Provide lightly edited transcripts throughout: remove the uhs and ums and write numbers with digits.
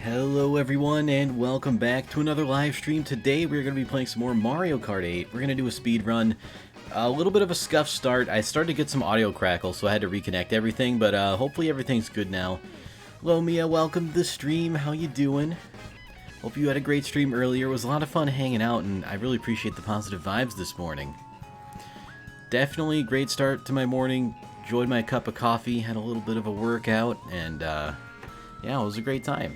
Hello everyone and welcome back to another live stream. Today we're going to be playing some more Mario Kart 8. We're going to do a speed run. A little bit of a scuffed start. I started to get some audio crackle, so I had to reconnect everything, but hopefully everything's good now. Hello Mia, welcome to the stream. How you doing? Hope you had a great stream earlier. It was a lot of fun hanging out, and I really appreciate the positive vibes this morning. Definitely a great start to my morning. Enjoyed my cup of coffee, had a little bit of a workout, and yeah, it was a great time.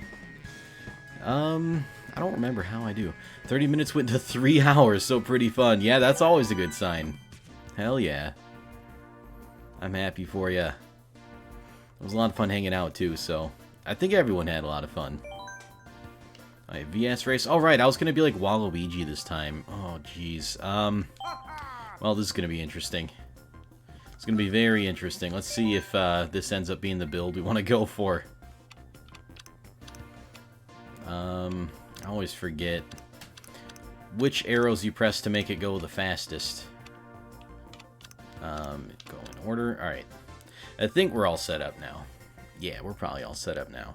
I don't remember how I do. 30 minutes went to 3 hours, so pretty fun. Yeah, that's always a good sign. Hell yeah. I'm happy for ya. It was a lot of fun hanging out, too, so I think everyone had a lot of fun. Alright, VS race. Alright, I was gonna be like Waluigi this time. Oh, jeez. Well, this is gonna be interesting. It's gonna be very interesting. Let's see if this ends up being the build we want to go for. I always forget which arrows you press to make it go the fastest. Go in order. Alright. I think we're all set up now. Yeah, we're probably all set up now.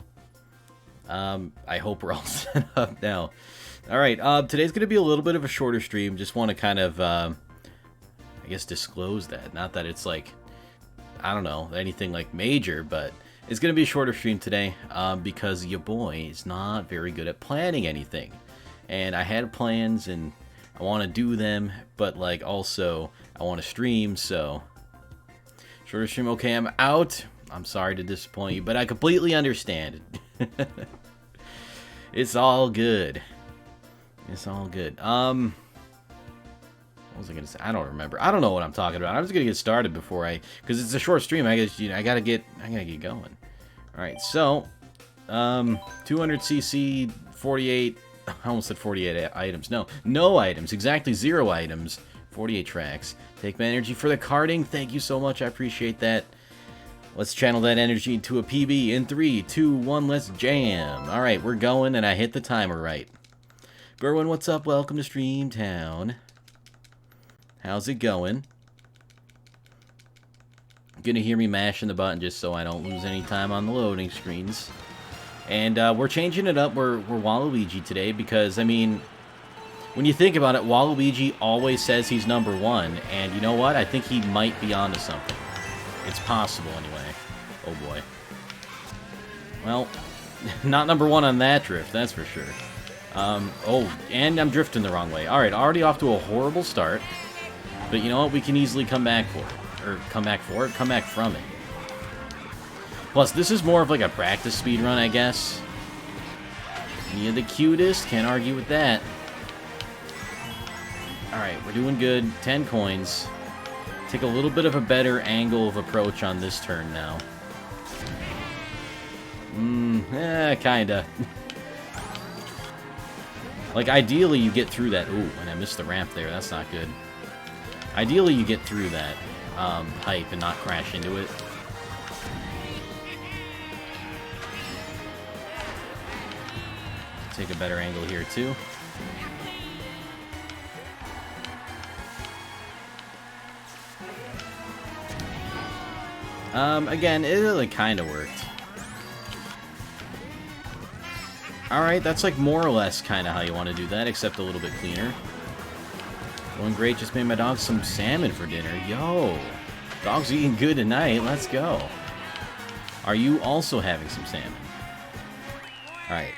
I hope we're all set up now. Alright, today's going to be a little bit of a shorter stream. Just want to kind of, I guess, disclose that. Not that it's like, I don't know, anything like major, but it's going to be a shorter stream today because your boy is not very good at planning anything. And I had plans and I want to do them, but like also I want to stream, so shorter stream. Okay, I'm out. I'm sorry to disappoint you, but I completely understand. It's all good. It's all good. What was I gonna say? I don't remember. I don't know what I'm talking about. I'm just gonna get started before because it's a short stream. I guess I gotta get going. All right, so 200cc, 48. I almost said 48 items. No items. Exactly 0 items. 48 tracks. Take my energy for the karting. Thank you so much. I appreciate that. Let's channel that energy into a PB in 3, 2, 1. Let's jam. All right, we're going, and I hit the timer right. Berwin, what's up? Welcome to Streamtown. How's it going? Gonna hear me mashing the button just so I don't lose any time on the loading screens. And we're changing it up. We're Waluigi today because, I mean, when you think about it, Waluigi always says he's number 1. And you know what? I think he might be onto something. It's possible anyway. Oh boy. Well, not number 1 on that drift, that's for sure. Oh, and I'm drifting the wrong way. Alright, already off to a horrible start. But you know what? We can easily come back for it. Or come back from it. Plus, this is more of like a practice speedrun, I guess. You're the cutest. Can't argue with that. Alright, we're doing good. 10 coins. Take a little bit of a better angle of approach on this turn now. Kinda. Like, ideally you get through that. Ooh, and I missed the ramp there. That's not good. Ideally you get through that pipe and not crash into it. Take a better angle here, too. Again, it really kind of worked. Alright, that's like more or less kind of how you want to do that, except a little bit cleaner. Going great, just made my dog some salmon for dinner. Yo! Dog's eating good tonight, let's go. Are you also having some salmon? Alright.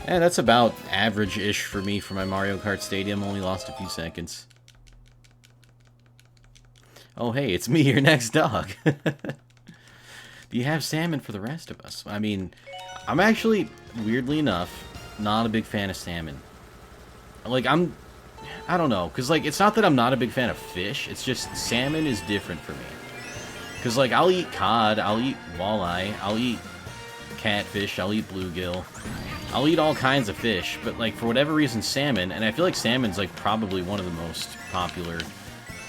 Yeah, that's about average-ish for me for my Mario Kart Stadium. Only lost a few seconds. Oh, hey, it's me, your next dog. Do you have salmon for the rest of us? I mean, I'm actually, weirdly enough, not a big fan of salmon. Like, I don't know, because, like, it's not that I'm not a big fan of fish. It's just salmon is different for me. Because, like, I'll eat cod, I'll eat walleye, I'll eat catfish, I'll eat bluegill. I'll eat all kinds of fish, but, like, for whatever reason, salmon, and I feel like salmon's, like, probably one of the most popular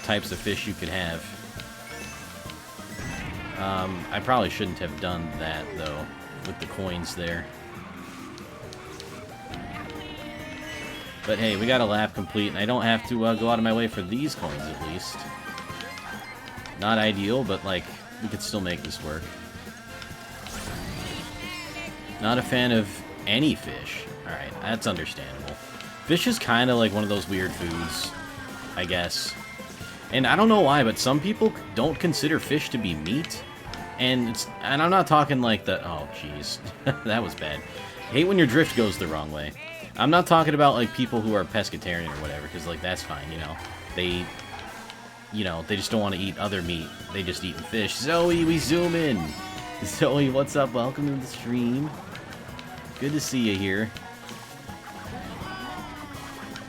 types of fish you could have. I probably shouldn't have done that, though, with the coins there. But hey, we got a lap complete, and I don't have to go out of my way for these coins, at least. Not ideal, but, like, we could still make this work. Not a fan of any fish. Alright, that's understandable. Fish is kind of like one of those weird foods, I guess. And I don't know why, but some people don't consider fish to be meat. And I'm not talking like the... Oh, jeez. That was bad. I hate when your drift goes the wrong way. I'm not talking about, like, people who are pescatarian or whatever, because, like, that's fine, you know. They just don't want to eat other meat. They just eat fish. Zoe, we zoom in. Zoe, what's up? Welcome to the stream. Good to see you here.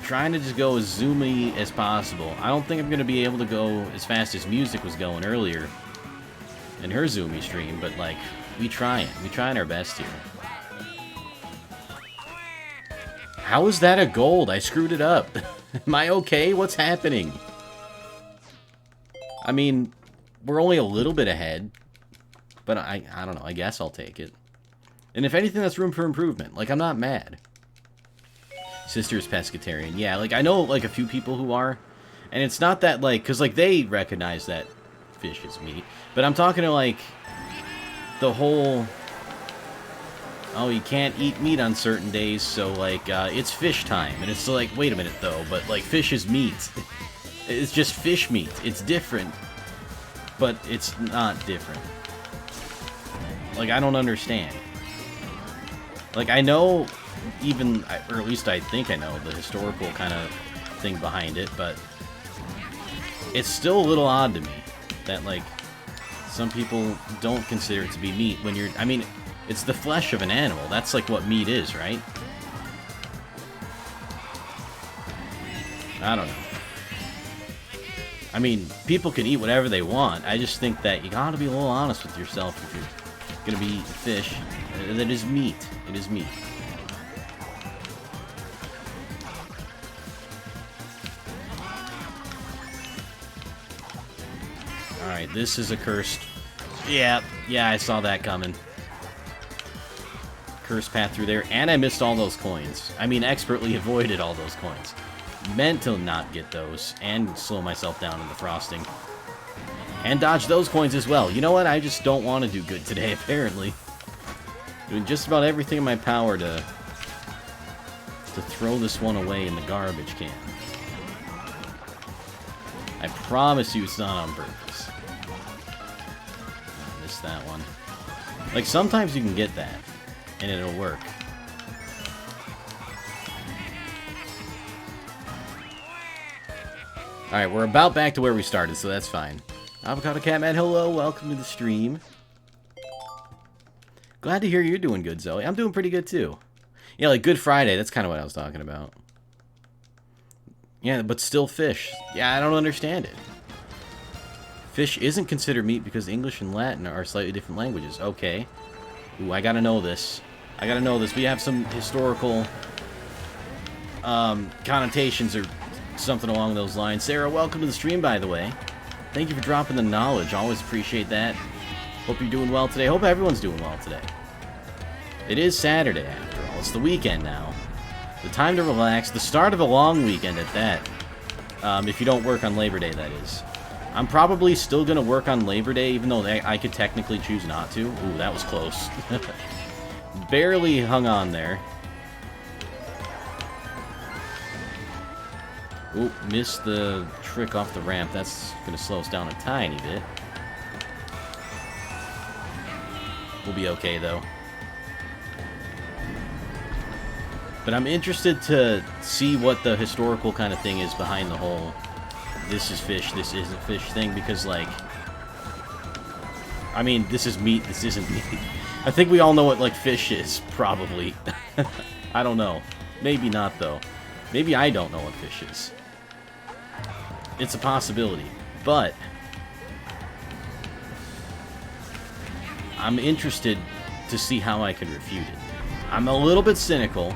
Trying to just go as zoomy as possible. I don't think I'm going to be able to go as fast as music was going earlier in her zoomy stream, but, like, we trying. We trying our best here. How is that a gold? I screwed it up. Am I okay? What's happening? I mean, we're only a little bit ahead, but I don't know. I guess I'll take it. And if anything, that's room for improvement. Like, I'm not mad. Sister's pescatarian. Yeah, like, I know, like, a few people who are. And it's not that, like, because, like, they recognize that fish is meat. But I'm talking to, like, the whole... Oh, you can't eat meat on certain days, so, like, it's fish time. And it's like, wait a minute, though, but, like, fish is meat. It's just fish meat. It's different, but it's not different. Like, I don't understand. Like, I know even, or at least I think I know, the historical kind of thing behind it, but it's still a little odd to me that, like, some people don't consider it to be meat when you're... I mean, it's the flesh of an animal. That's, like, what meat is, right? I don't know. I mean, people can eat whatever they want. I just think that you gotta be a little honest with yourself if you're gonna be eating fish. That is meat. It is meat. Alright, this is a cursed... Yeah, I saw that coming. Cursed path through there, and I missed all those coins. I mean, expertly avoided all those coins. Meant to not get those, and slow myself down in the frosting. And dodge those coins as well. You know what? I just don't want to do good today, apparently. Doing just about everything in my power to throw this one away in the garbage can. I promise you it's not on purpose. I missed that one. Like, sometimes you can get that, and it'll work. Alright, we're about back to where we started, so that's fine. Avocado Catman, hello, welcome to the stream. Glad to hear you're doing good, Zoe. I'm doing pretty good, too. Yeah, like Good Friday, that's kind of what I was talking about. Yeah, but still fish. Yeah, I don't understand it. Fish isn't considered meat because English and Latin are slightly different languages. Okay. Ooh, I gotta know this. I gotta know this. We have some historical connotations or something along those lines. Sarah, welcome to the stream, by the way. Thank you for dropping the knowledge. Always appreciate that. Hope you're doing well today. Hope everyone's doing well today. It is Saturday, after all. It's the weekend now. The time to relax. The start of a long weekend at that. If you don't work on Labor Day, that is. I'm probably still going to work on Labor Day, even though I could technically choose not to. Ooh, that was close. Barely hung on there. Ooh, missed the trick off the ramp. That's going to slow us down a tiny bit. We'll be okay, though. But I'm interested to see what the historical kind of thing is behind the whole this is fish, this isn't fish thing, because, like, I mean, this is meat, this isn't meat. I think we all know what, like, fish is, probably. I don't know. Maybe not, though. Maybe I don't know what fish is. It's a possibility. But I'm interested to see how I can refute it. I'm a little bit cynical,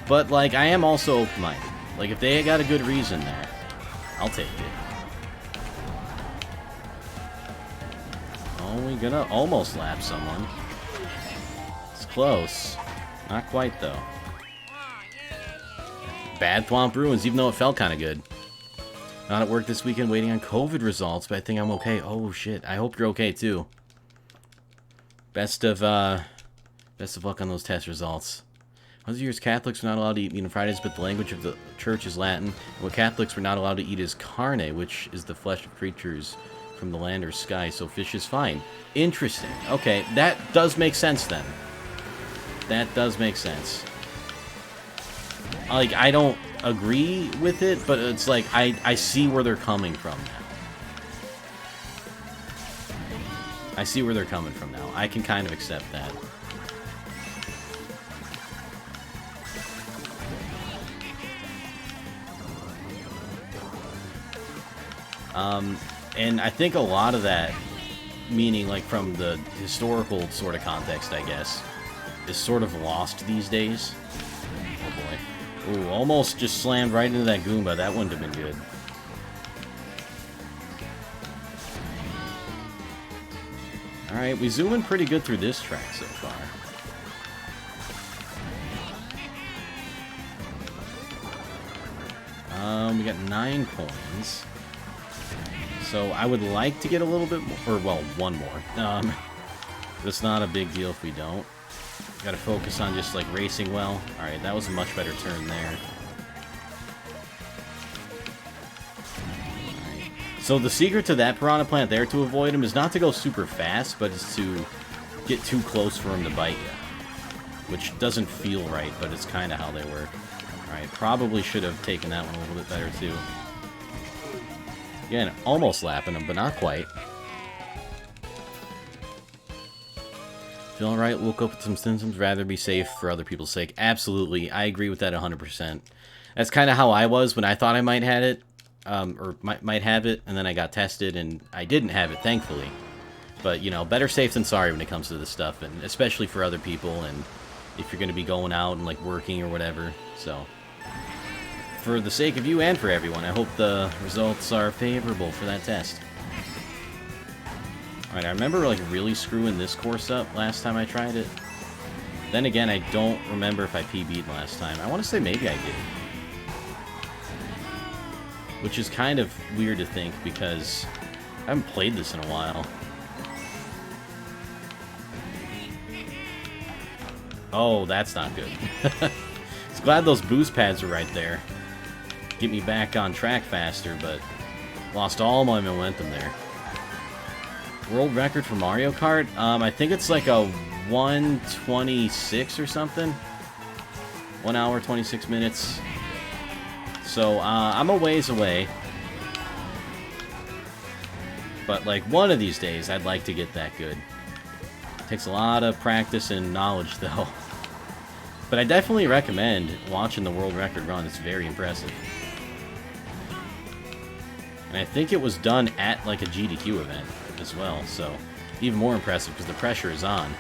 but, like, I am also open-minded. Like, if they got a good reason there, I'll take it. Oh, we gonna almost lap someone. It's close. Not quite, though. Bad Thwomp Ruins, even though it felt kind of good. Not at work this weekend, waiting on COVID results, but I think I'm okay. Oh, shit. I hope you're okay, too. Best of luck on those test results. 100 years, Catholics were not allowed to eat meat on Fridays, but the language of the church is Latin. And what Catholics were not allowed to eat is carne, which is the flesh of creatures from the land or sky, so fish is fine. Interesting. Okay, that does make sense, then. That does make sense. Like, I don't agree with it, but it's like, I see where they're coming from now. I see where they're coming from now. I can kind of accept that. And I think a lot of that, meaning like from the historical sort of context, I guess, is sort of lost these days. Oh boy. Ooh, almost just slammed right into that Goomba. That wouldn't have been good. Alright, we zoom in pretty good through this track so far. We got 9 coins. So I would like to get a little bit more, or well, one more. But it's not a big deal if we don't. Gotta focus on just like racing well. Alright, that was a much better turn there. Alright. So the secret to that Piranha Plant there to avoid him is not to go super fast, but is to get too close for him to bite you. Which doesn't feel right, but it's kind of how they work. Alright, probably should have taken that one a little bit better too. Again, almost lapping him, but not quite. Feeling alright, woke up with some symptoms, rather be safe for other people's sake. Absolutely, I agree with that 100%. That's kind of how I was when I thought I might have it, might have it, and then I got tested, and I didn't have it, thankfully. But, you know, better safe than sorry when it comes to this stuff, and especially for other people, and if you're going to be going out and, like, working or whatever, so... For the sake of you and for everyone, I hope the results are favorable for that test. Alright, I remember like really screwing this course up last time I tried it. Then again, I don't remember if I PB'd last time. I want to say maybe I did. Which is kind of weird to think because I haven't played this in a while. Oh, that's not good. It's glad those boost pads are right there. Get me back on track faster, but lost all my momentum there. World record for Mario Kart? I think it's like a 1:26 or something. 1 hour, 26 minutes. So, I'm a ways away. But, like, one of these days, I'd like to get that good. Takes a lot of practice and knowledge, though. But I definitely recommend watching the world record run. It's very impressive. And I think it was done at, like, a GDQ event as well, so even more impressive because the pressure is on.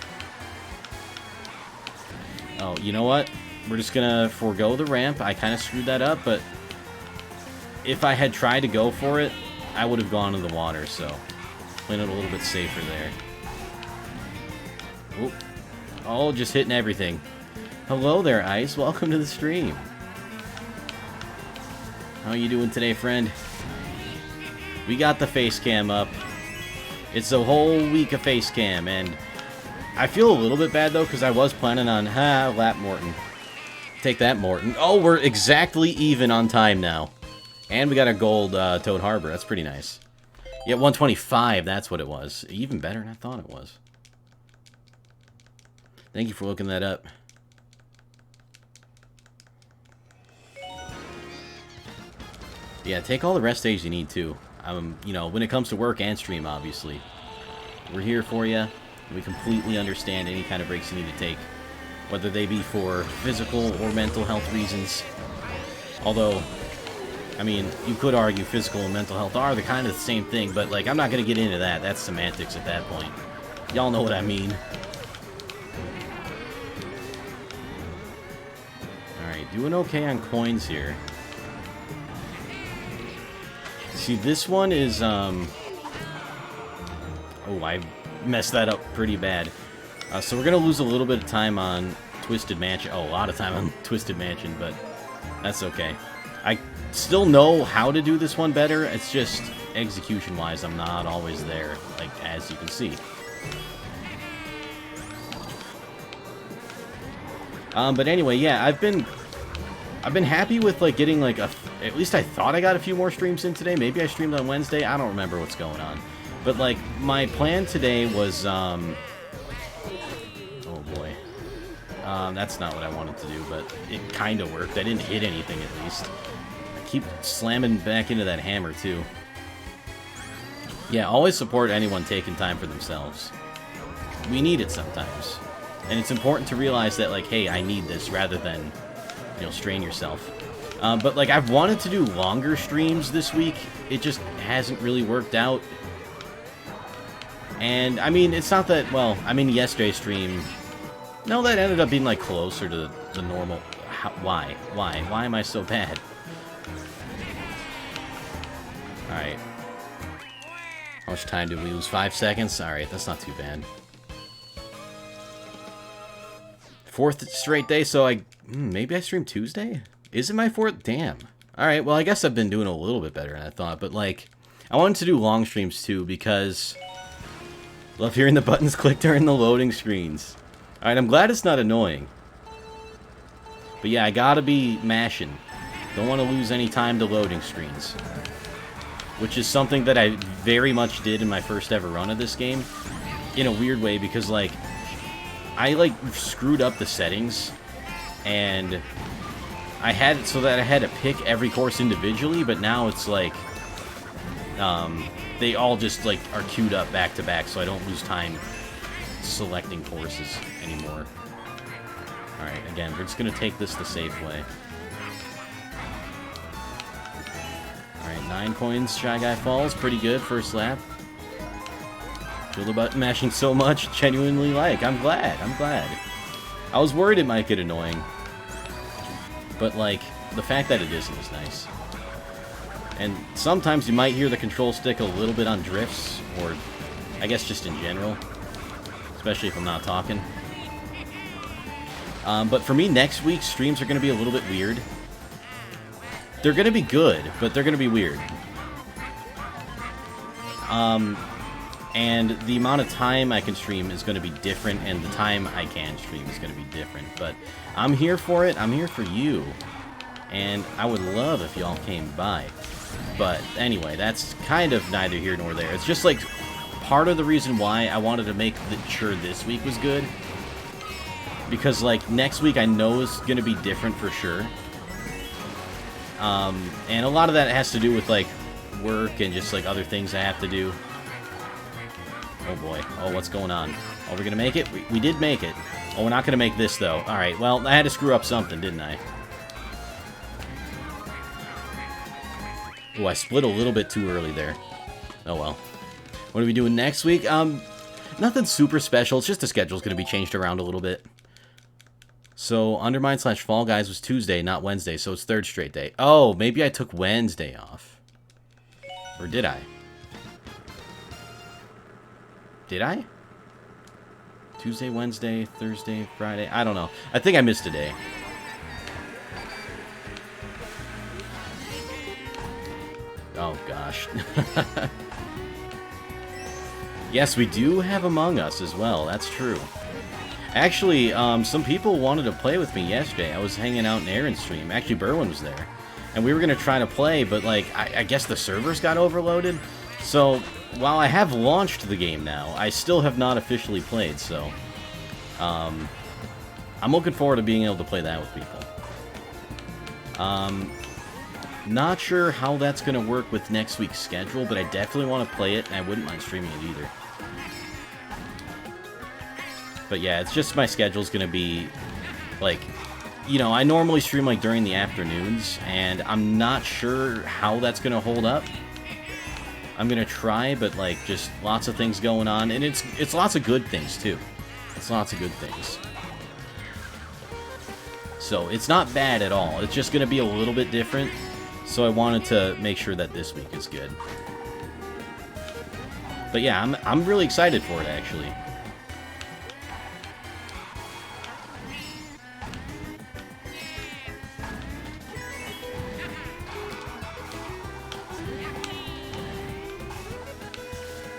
Oh, you know what? We're just gonna forego the ramp. I kind of screwed that up, but if I had tried to go for it, I would have gone in the water, so playing it a little bit safer there. Oop. Oh, just hitting everything. Hello there, Ice. Welcome to the stream. How are you doing today, friend? We got the face cam up. It's a whole week of face cam, and I feel a little bit bad, though, because I was planning on, lap Morton. Take that, Morton. Oh, we're exactly even on time now. And we got a gold Toad Harbor. That's pretty nice. Yeah, 125, that's what it was. Even better than I thought it was. Thank you for looking that up. Yeah, take all the rest days you need, too. You know, when it comes to work and stream, obviously. We're here for you. We completely understand any kind of breaks you need to take. Whether they be for physical or mental health reasons. Although, I mean, you could argue physical and mental health are the kind of the same thing, but, like, I'm not going to get into that. That's semantics at that point. Y'all know what I mean. Alright, doing okay on coins here. See, this one is, oh, I messed that up pretty bad. So we're going to lose a little bit of time on Twisted Mansion. Oh, a lot of time on Twisted Mansion, but that's okay. I still know how to do this one better. It's just execution-wise, I'm not always there, like, as you can see. But anyway, yeah, I've been happy with, like, getting, like, at least I thought I got a few more streams in today. Maybe I streamed on Wednesday. I don't remember what's going on. But, like, my plan today was, oh boy. That's not what I wanted to do, but it kind of worked. I didn't hit anything, at least. I keep slamming back into that hammer, too. Yeah, always support anyone taking time for themselves. We need it sometimes. And it's important to realize that, like, hey, I need this, rather than, you know, strain yourself. But, like, I've wanted to do longer streams this week. It just hasn't really worked out. And, I mean, it's not that, well, I mean, yesterday's stream, no, that ended up being, like, closer to the normal. Why? Why? Why am I so bad? Alright. How much time did we lose? 5 seconds? Alright, that's not too bad. 4th straight day, so maybe I streamed Tuesday? Is it my 4th? Damn. Alright, well, I guess I've been doing a little bit better than I thought, but, like, I wanted to do long streams, too, because love hearing the buttons click during the loading screens. Alright, I'm glad it's not annoying. But yeah, I gotta be mashing. Don't want to lose any time to loading screens. Which is something that I very much did in my first ever run of this game. In a weird way, because, like, I, like, screwed up the settings. And I had it so that I had to pick every course individually, but now it's, like, they all just, like, are queued up back to back, so I don't lose time selecting courses anymore. Alright, again, we're just gonna take this the safe way. Alright, 9 coins, Shy Guy Falls, pretty good, first lap. Feel the button mashing so much, genuinely like. I'm glad. I was worried it might get annoying. But, like, the fact that it isn't is nice. And sometimes you might hear the control stick a little bit on drifts, or I guess just in general. Especially if I'm not talking. But for me, next week's streams are going to be a little bit weird. They're going to be good, but they're going to be weird. And the amount of time I can stream is going to be different, and the time I can stream is going to be different. But I'm here for it. I'm here for you. And I would love if y'all came by. But anyway, that's kind of neither here nor there. It's just like part of the reason why I wanted to make sure this week was good. Because, like, next week I know is going to be different for sure. And a lot of that has to do with, like, work and just, like, other things I have to do. Oh, boy. Oh, what's going on? Oh, we're going to make it? We did make it. Oh, we're not going to make this, though. Alright, well, I had to screw up something, didn't I? Oh, I split a little bit too early there. Oh, well. What are we doing next week? Nothing super special. It's just the schedule's going to be changed around a little bit. So, Undermine/Fall Guys was Tuesday, not Wednesday, so it's 3rd straight day. Oh, maybe I took Wednesday off. Or did I? Did I? Tuesday, Wednesday, Thursday, Friday? I don't know. I think I missed a day. Oh, gosh. Yes, we do have Among Us as well. That's true. Actually, some people wanted to play with me yesterday. I was hanging out in Aaron's stream. Actually, Berwin was there. And we were going to try to play, but, like, I guess the servers got overloaded. So, while I have launched the game now, I still have not officially played, so I'm looking forward to being able to play that with people. Not sure how that's going to work with next week's schedule, but I definitely want to play it, and I wouldn't mind streaming it either. But yeah, it's just my schedule's going to be, like, you know, I normally stream, like, during the afternoons, and I'm not sure how that's going to hold up. I'm going to try, but, like, just lots of things going on, and it's lots of good things, too. It's lots of good things. So, it's not bad at all. It's just going to be a little bit different, so I wanted to make sure that this week is good. But yeah, I'm really excited for it, actually.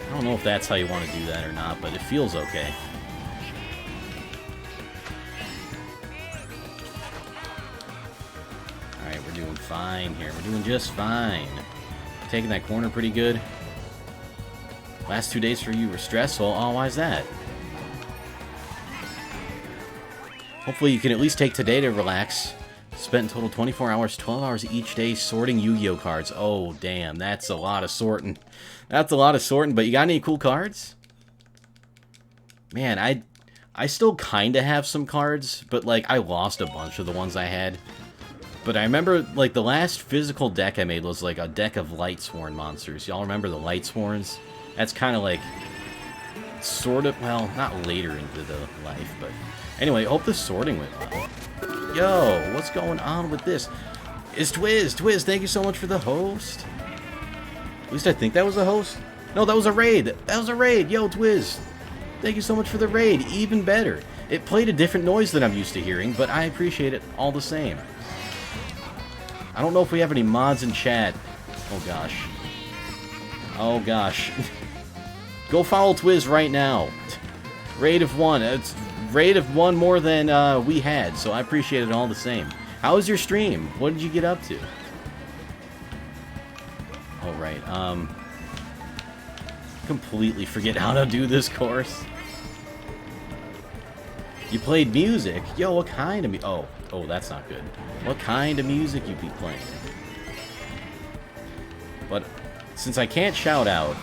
I don't know if that's how you want to do that or not, but it feels okay. Alright, we're doing fine here. We're doing just fine. Taking that corner pretty good. Last 2 days for you were stressful. Oh, why is that? Hopefully you can at least take today to relax. Spent in total 24 hours, 12 hours each day sorting Yu-Gi-Oh cards. Oh, damn. That's a lot of sorting. That's a lot of sorting, but you got any cool cards? Man, I still kind of have some cards, but, like, I lost a bunch of the ones I had. But I remember, like, the last physical deck I made was, like, a deck of Lightsworn monsters. Y'all remember the Lightsworns? That's kind of, like, sort of, well, not later into the life, but... Anyway, hope the sorting went well. Yo, what's going on with this? It's Twiz! Twiz, thank you so much for the host. At least I think that was a host. No, that was a raid! That was a raid! Yo, Twiz! Thank you so much for the raid. Even better. It played a different noise than I'm used to hearing, but I appreciate it all the same. I don't know if we have any mods in chat. Oh, gosh. Oh, gosh. Go follow Twiz right now. Raid of 1. It's raid of 1 more than we had, so I appreciate it all the same. How was your stream? What did you get up to? Oh, right. Completely forget how to do this course. You played music? Yo, what kind of music? Oh, that's not good. What kind of music you be playing? But since I can't shout out,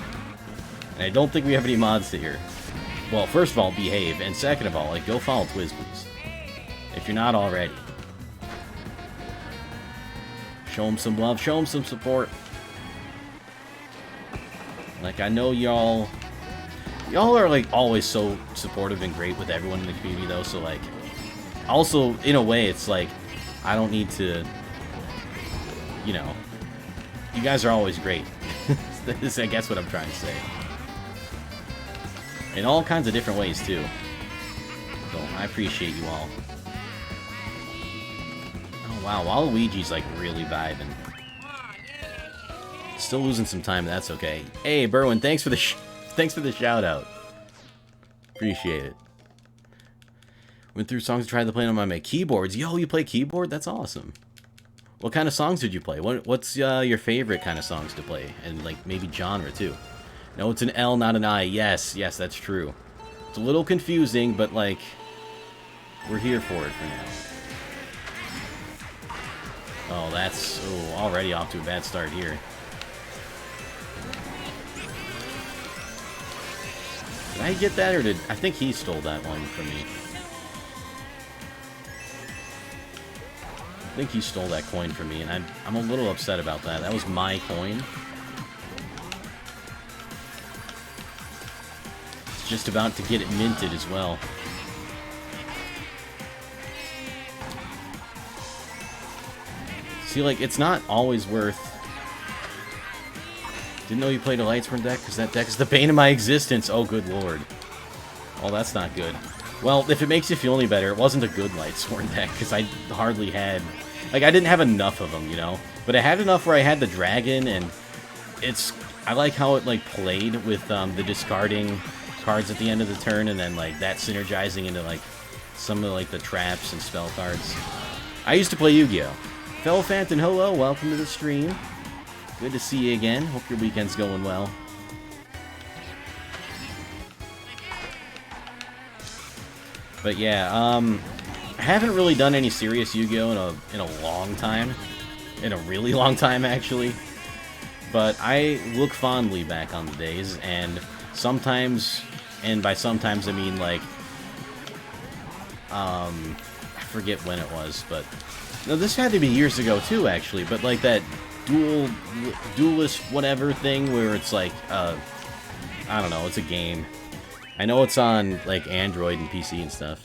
and I don't think we have any mods to hear, well, first of all, behave, and second of all, like, go follow Twiz, please. If you're not already. Show him some love, show him some support. Like, I know y'all are, like, always so supportive and great with everyone in the community, though, so, like, also, in a way, it's like, I don't need to, you know, you guys are always great. That's, I guess, what I'm trying to say. In all kinds of different ways, too. So, I appreciate you all. Oh, wow, Waluigi's, like, really vibing. Still losing some time, that's okay. Hey, Berwin, thanks for the shout-out. Appreciate it. Went through songs, tried to play them on my keyboards. Yo, you play keyboard? That's awesome. What kind of songs did you play? What's your favorite kind of songs to play? And, like, maybe genre, too. No, it's an L, not an I. Yes, that's true. It's a little confusing, but, like, we're here for it for now. Oh, that's already off to a bad start here. Did I get that, or I think he stole that one from me. I think he stole that coin from me, and I'm a little upset about that. That was my coin. It's just about to get it minted as well. See, like, it's not always worth... Didn't know you played a Lightsworn deck, because that deck is the bane of my existence. Oh, good lord. Oh, that's not good. Well, if it makes you feel any better, it wasn't a good Lightsworn deck, because I hardly had... Like, I didn't have enough of them, you know? But I had enough where I had the dragon, and it's... I like how it, like, played with the discarding cards at the end of the turn, and then, like, that synergizing into, like, some of, like, the traps and spell cards. I used to play Yu-Gi-Oh! Fellow Phantom, hello, welcome to the stream. Good to see you again. Hope your weekend's going well. But yeah, I haven't really done any serious Yu-Gi-Oh! in a long time. In a really long time, actually. But I look fondly back on the days, and sometimes, and by sometimes I mean, like, I forget when it was, but... No, this had to be years ago, too, actually, but, like, that duelist whatever thing where it's, like, I don't know, it's a game. I know it's on, like, Android and PC and stuff.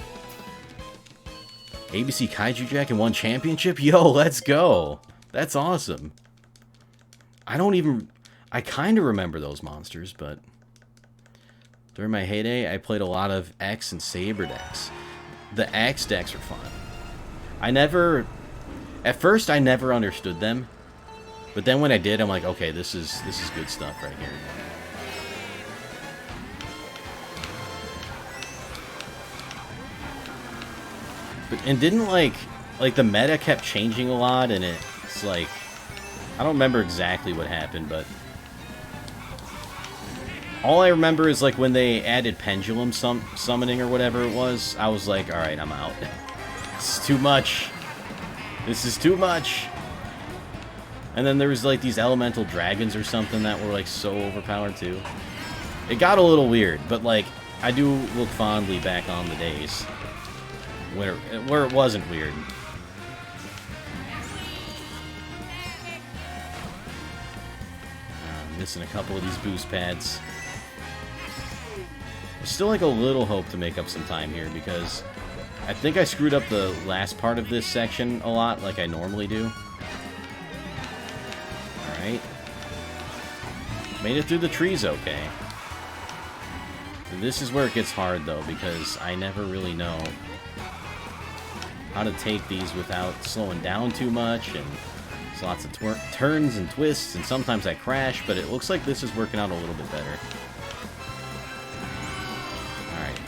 ABC Kaiju Jack and won championship? Yo, let's go! That's awesome. I kind of remember those monsters, but During my heyday, I played a lot of X and Saber decks. The X decks are fun. At first I never understood them, but then when I did, I'm like, okay, this is good stuff right here. And didn't like the meta kept changing a lot, and it's like, I don't remember exactly what happened, but all I remember is like when they added pendulum summoning or whatever it was, I was like, alright, I'm out. This is too much. This is too much. And then there was like these elemental dragons or something that were like so overpowered too. It got a little weird, but like, I do look fondly back on the days where it wasn't weird. I'm missing a couple of these boost pads. There's still like a little hope to make up some time here, because I think I screwed up the last part of this section a lot, like I normally do. Alright. Made it through the trees okay. And this is where it gets hard though, because I never really know how to take these without slowing down too much, and there's lots of turns and twists, and sometimes I crash, but it looks like this is working out a little bit better. Alright.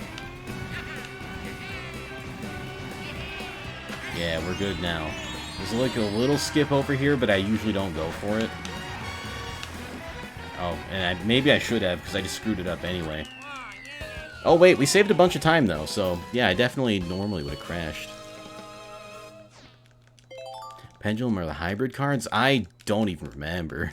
Yeah, we're good now. There's like a little skip over here, but I usually don't go for it. Oh, and maybe I should have, because I just screwed it up anyway. Oh wait, we saved a bunch of time though, so yeah, I definitely normally would have crashed. Pendulum or the hybrid cards? I don't even remember.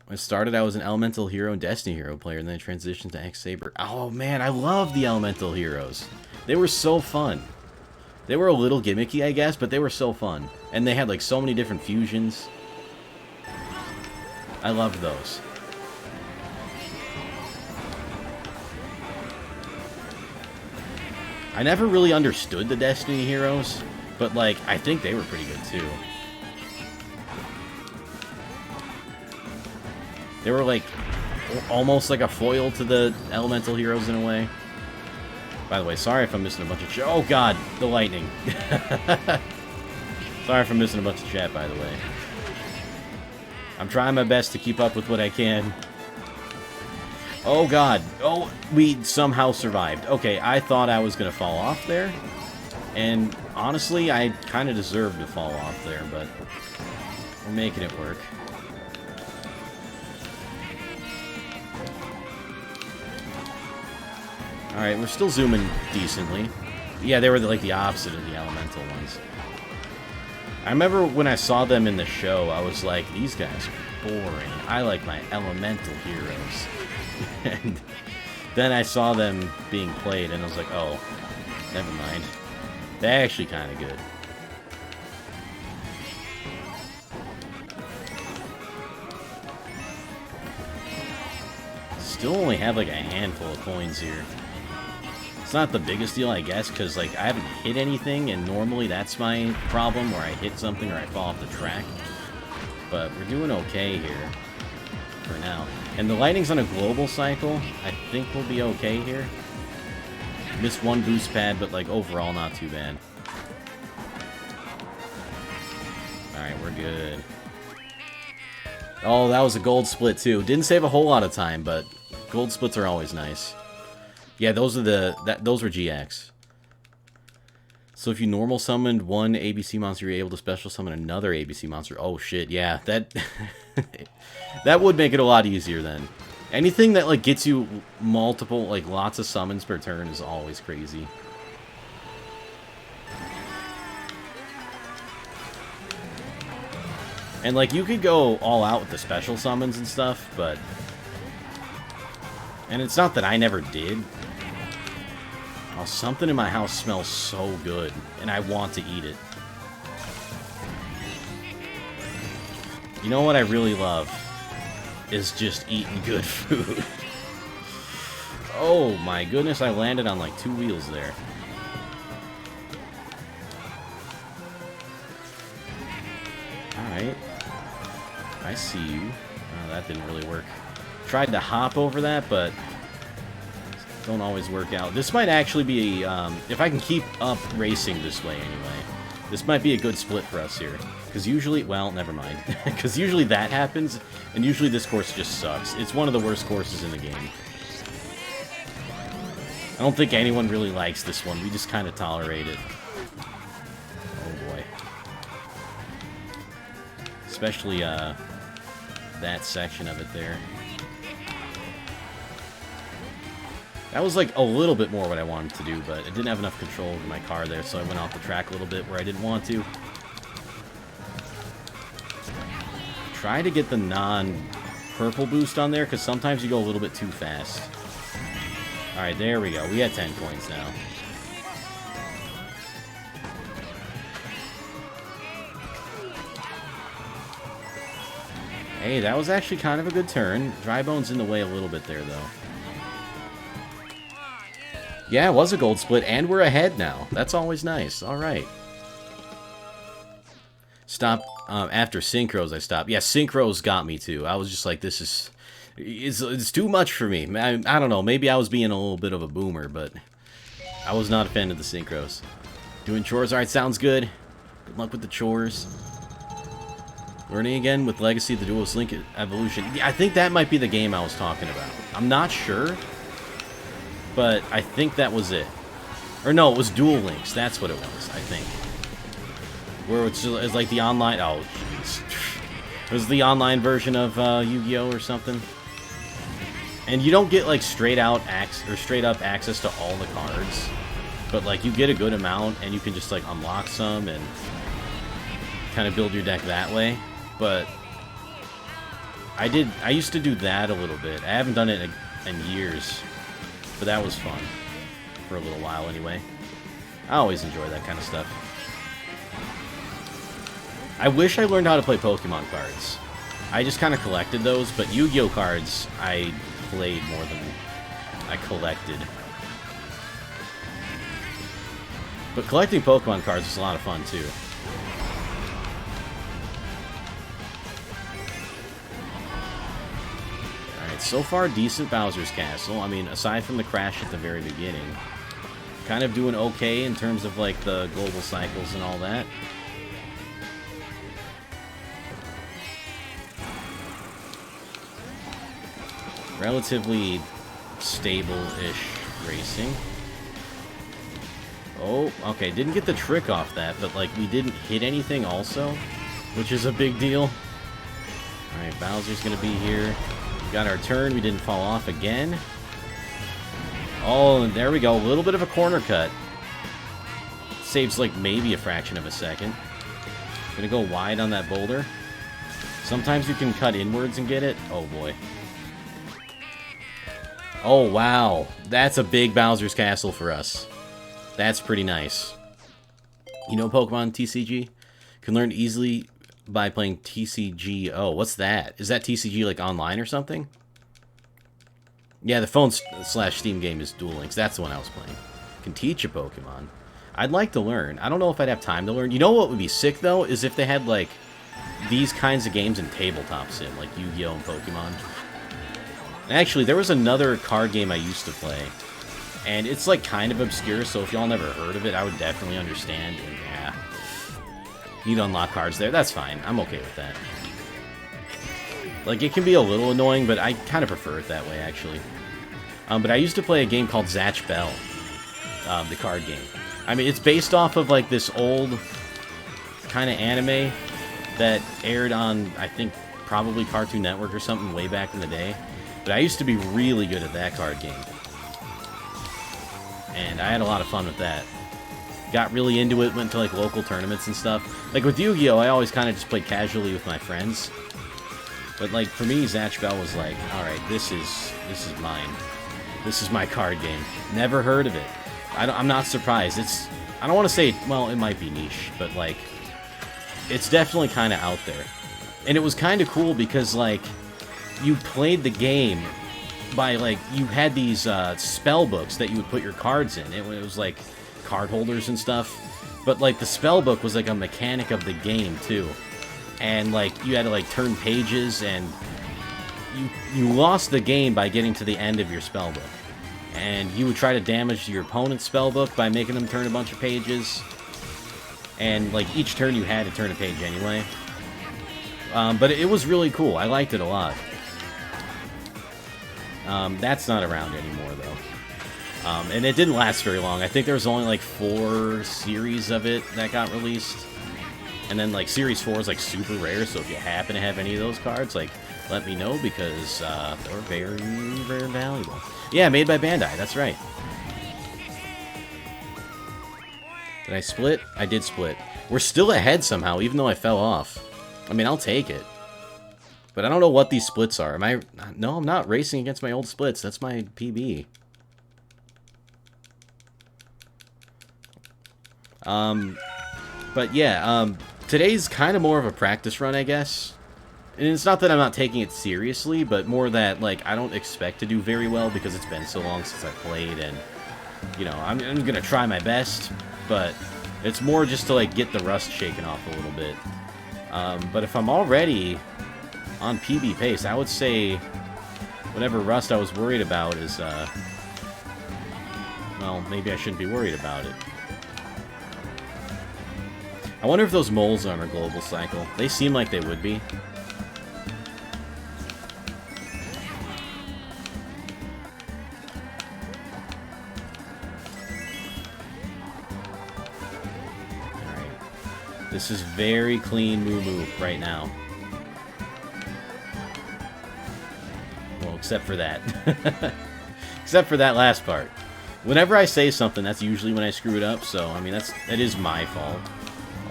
When I started, I was an Elemental Hero and Destiny Hero player, and then I transitioned to X-Saber. Oh man, I love the Elemental Heroes. They were so fun. They were a little gimmicky, I guess, but they were so fun. And they had like so many different fusions. I loved those. I never really understood the Destiny Heroes, but like, I think they were pretty good too. They were like, almost like a foil to the Elemental Heroes in a way. By the way, sorry if I'm missing a bunch of chat. Oh god, the lightning. Sorry if I'm missing a bunch of chat, by the way. I'm trying my best to keep up with what I can. Oh god. Oh, we somehow survived. Okay, I thought I was going to fall off there. And honestly, I kind of deserved to fall off there, but we're making it work. Alright, we're still zooming decently. Yeah, they were like the opposite of the elemental ones. I remember when I saw them in the show, I was like, these guys are boring. I like my elemental heroes. And then I saw them being played, and I was like, oh, never mind. They're actually kind of good. Still only have like a handful of coins here. It's not the biggest deal, I guess, because like I haven't hit anything, and normally that's my problem, where I hit something or I fall off the track. But we're doing okay here for now. And the lightning's on a global cycle. I think we'll be okay here. Missed one boost pad, but like overall not too bad. Alright, we're good. Oh, that was a gold split too. Didn't save a whole lot of time, but gold splits are always nice. Yeah, those are those were GX. So if you normal summoned one ABC monster, you're able to special summon another ABC monster. Oh shit, yeah, that that would make it a lot easier then. Anything that like gets you multiple, like lots of summons per turn is always crazy. And like you could go all out with the special summons and stuff, but and it's not that I never did. Oh, something in my house smells so good, and I want to eat it. You know what I really love? Is just eating good food. Oh my goodness, I landed on like 2 wheels there. Alright. I see you. Oh, that didn't really work. Tried to hop over that, but don't always work out. This might actually be, if I can keep up racing this way anyway, this might be a good split for us here. Because usually, well, never mind. Because usually that happens, and usually this course just sucks. It's one of the worst courses in the game. I don't think anyone really likes this one. We just kind of tolerate it. Oh boy. Especially, that section of it there. That was like a little bit more what I wanted to do, but I didn't have enough control over my car there, so I went off the track a little bit where I didn't want to. Try to get the non-purple boost on there, because sometimes you go a little bit too fast. Alright, there we go. We got 10 points now. Hey, that was actually kind of a good turn. Dry Bone's in the way a little bit there, though. Yeah, it was a gold split, and we're ahead now. That's always nice. Alright. Stop. After Synchros, I stopped. Yeah, Synchros got me, too. I was just like, this is... It's too much for me. I don't know. Maybe I was being a little bit of a boomer, but I was not a fan of the Synchros. Doing chores. Alright, sounds good. Good luck with the chores. Learning again with Legacy, the Duelist Link Evolution. Yeah, I think that might be the game I was talking about. I'm not sure, but I think that was it. Or no, it was Duel Links. That's what it was, I think. Where it's like the online... Oh, jeez. It was the online version of Yu-Gi-Oh! Or something. And you don't get, like, straight up access to all the cards. But, like, you get a good amount, and you can just, like, unlock some and kind of build your deck that way. But I used to do that a little bit. I haven't done it in years. But that was fun. For a little while, anyway. I always enjoy that kind of stuff. I wish I learned how to play Pokemon cards. I just kind of collected those, but Yu-Gi-Oh cards I played more than I collected. But collecting Pokemon cards is a lot of fun, too. Alright, so far, decent Bowser's Castle. I mean, aside from the crash at the very beginning. Kind of doing okay in terms of, like, the global cycles and all that. Relatively stable-ish racing. Oh, okay, didn't get the trick off that, but, like, we didn't hit anything also, which is a big deal. Alright, Bowser's gonna be here. We got our turn, we didn't fall off again. Oh, and there we go, a little bit of a corner cut. Saves, like, maybe a fraction of a second. Gonna go wide on that boulder. Sometimes you can cut inwards and get it. Oh, boy. Oh, wow. That's a big Bowser's Castle for us. That's pretty nice. You know Pokemon TCG? Can learn easily by playing TCG. Oh, what's that? Is that TCG, like, online or something? Yeah, the phone/Steam game is Duel Links. That's the one I was playing. Can teach a Pokemon. I'd like to learn. I don't know if I'd have time to learn. You know what would be sick, though? Is if they had, like, these kinds of games in tabletop sim, like Yu-Gi-Oh! And Pokemon. Actually, there was another card game I used to play, and it's, like, kind of obscure, so if y'all never heard of it, I would definitely understand, and yeah. Need to unlock cards there. That's fine. I'm okay with that. Like, it can be a little annoying, but I kind of prefer it that way, actually. But I used to play a game called Zatch Bell, the card game. I mean, it's based off of, like, this old kind of anime that aired on, I think, probably Cartoon Network or something way back in the day. But I used to be really good at that card game. And I had a lot of fun with that. Got really into it, went to, like, local tournaments and stuff. Like, with Yu-Gi-Oh! I always kind of just played casually with my friends. But, like, for me, Zatch Bell was like, alright, this is mine. This is my card game. Never heard of it. I'm not surprised. I don't want to say, well, it might be niche, but, like, it's definitely kind of out there. And it was kind of cool because, like, you played the game by, like, you had these spell books that you would put your cards in. It was, like, card holders and stuff. But, like, the spell book was, like, a mechanic of the game, too. And, like, you had to, like, turn pages, and you lost the game by getting to the end of your spell book. and you would try to damage your opponent's spellbook by making them turn a bunch of pages. And, like, each turn you had to turn a page anyway. But it was really cool. I liked it a lot. That's not around anymore, though. And it didn't last very long. I think there was only, like, 4 series of it that got released. And then, like, Series 4 is, like, super rare, so if you happen to have any of those cards, like, let me know, because they're very, very valuable. Yeah, made by Bandai, that's right. Did I split? I did split. We're still ahead somehow, even though I fell off. I mean, I'll take it. But I don't know what these splits are. Am I... No, I'm not racing against my old splits. That's my PB. But yeah, today's kind of more of a practice run, I guess. And it's not that I'm not taking it seriously, but more that, like, I don't expect to do very well because it's been so long since I played, and, you know, I'm gonna try my best, but it's more just to, like, get the rust shaken off a little bit. But if I'm already on PB pace, I would say whatever rust I was worried about is, well, maybe I shouldn't be worried about it. I wonder if those moles are on a global cycle. They seem like they would be. This is very clean moo-moo right now. Well, except for that. Except for that last part. Whenever I say something, that's usually when I screw it up, so, I mean, that is my fault.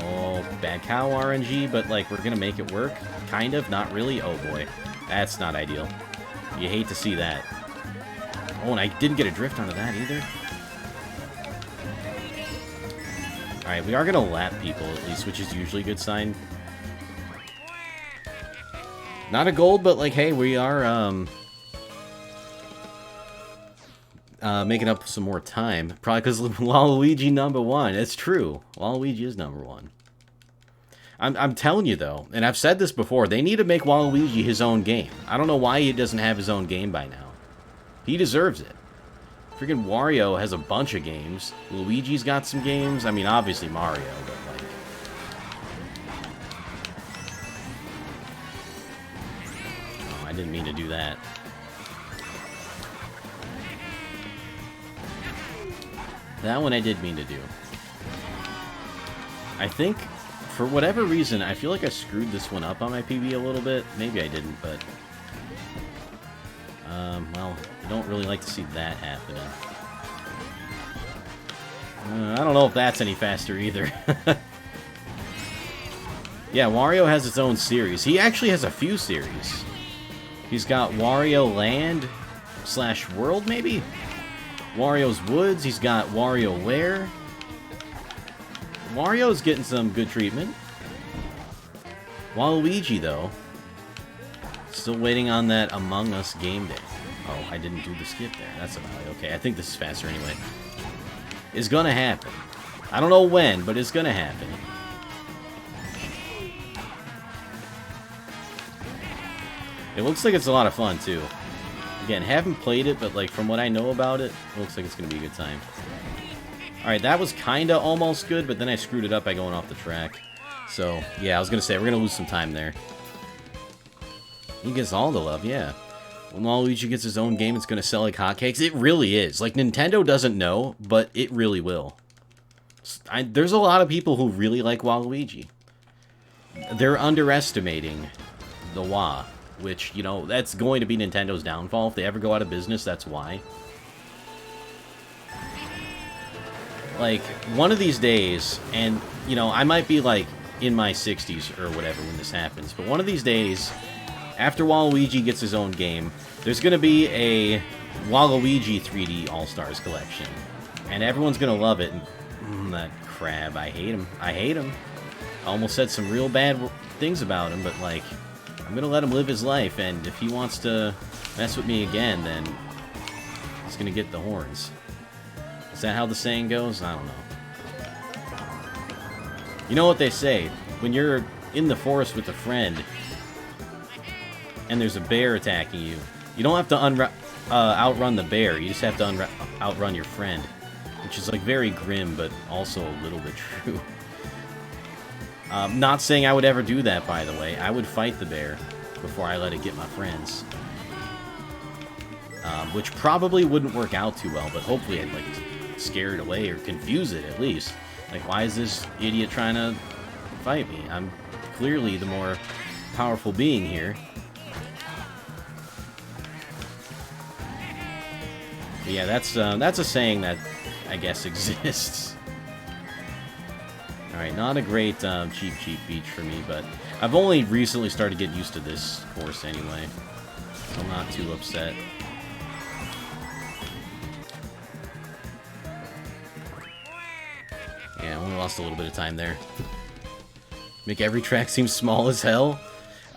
Oh, bad cow RNG, but, like, we're gonna make it work? Kind of, not really? Oh, boy. That's not ideal. You hate to see that. Oh, and I didn't get a drift onto that either. Alright, we are going to lap people, at least, which is usually a good sign. Not a gold, but, like, hey, we are, making up some more time. Probably because Waluigi #1. It's true. Waluigi is #1. I'm telling you, though, and I've said this before, they need to make Waluigi his own game. I don't know why he doesn't have his own game by now. He deserves it. Freaking Wario has a bunch of games. Luigi's got some games. I mean, obviously Mario, but like... Oh, I didn't mean to do that. That one I did mean to do. I think, for whatever reason, I feel like I screwed this one up on my PB a little bit. Maybe I didn't, but... well, I don't really like to see that happening. I don't know if that's any faster either. Yeah, Wario has its own series. He actually has a few series. He's got Wario Land / World, maybe? Wario's Woods. He's got WarioWare. Wario's getting some good treatment. Waluigi, though, still waiting on that Among Us game day. Oh, I didn't do the skip there. That's about it. Okay, I think this is faster anyway. It's gonna happen. I don't know when, but it's gonna happen. It looks like it's a lot of fun, too. Again, haven't played it, but like from what I know about it, it looks like it's gonna be a good time. Alright, that was kinda almost good, but then I screwed it up by going off the track. So, yeah, I was gonna say, we're gonna lose some time there. He gets all the love, yeah. When Waluigi gets his own game, it's going to sell like hotcakes. It really is. Like, Nintendo doesn't know, but it really will. There's a lot of people who really like Waluigi. They're underestimating the Wah, which, you know, that's going to be Nintendo's downfall. If they ever go out of business, that's why. Like, one of these days, and, you know, I might be, like, in my 60s or whatever when this happens, but one of these days... After Waluigi gets his own game, there's going to be a Waluigi 3D All-Stars collection. And everyone's going to love it. And, that crab, I hate him. I hate him. I almost said some real bad things about him, but, like, I'm going to let him live his life. And if he wants to mess with me again, then he's going to get the horns. Is that how the saying goes? I don't know. You know what they say? When you're in the forest with a friend... and there's a bear attacking you. You don't have to outrun the bear. You just have to outrun your friend. Which is, like, very grim, but also a little bit true. Not saying I would ever do that, by the way. I would fight the bear before I let it get my friends. Which probably wouldn't work out too well, but hopefully I'd, like, scare it away or confuse it, at least. Like, why is this idiot trying to fight me? I'm clearly the more powerful being here. But yeah, that's a saying that I guess exists. Alright, not a great cheap beach for me, but I've only recently started getting used to this course anyway. So I'm not too upset. Yeah, I only lost a little bit of time there. Make every track seem small as hell.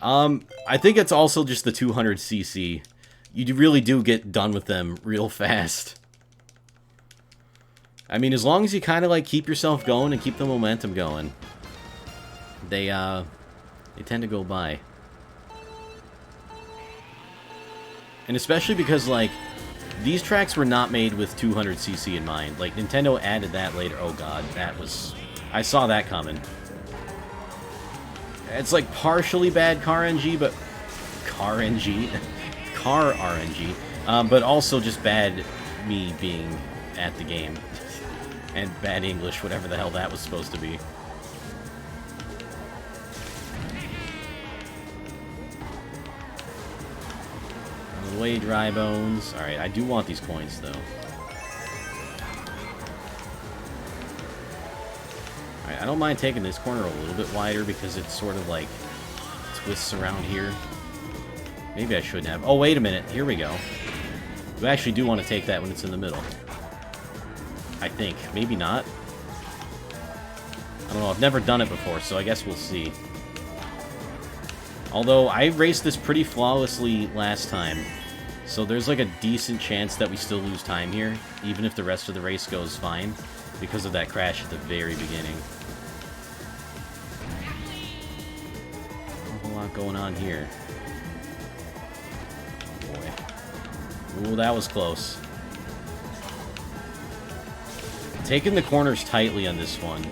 I think it's also just the 200cc. You really do get done with them real fast. I mean, as long as you kind of, like, keep yourself going and keep the momentum going, they tend to go by. And especially because, like, these tracks were not made with 200cc in mind. Like, Nintendo added that later. Oh, God, that was... I saw that coming. It's, like, partially bad car RNG, but... Car RNG? Car RNG. But also just bad me being at the game. And bad English, whatever the hell that was supposed to be. Out of the way, dry bones. Alright, I do want these coins, though. Alright, I don't mind taking this corner a little bit wider because it's sort of like twists around here. Maybe I shouldn't have. Oh, wait a minute. Here we go. You actually do want to take that when it's in the middle. I think. Maybe not. I don't know. I've never done it before, so I guess we'll see. Although, I raced this pretty flawlessly last time. So there's like a decent chance that we still lose time here, even if the rest of the race goes fine, because of that crash at the very beginning. Not a whole lot going on here. Oh boy. Ooh, that was close. Taking the corners tightly on this one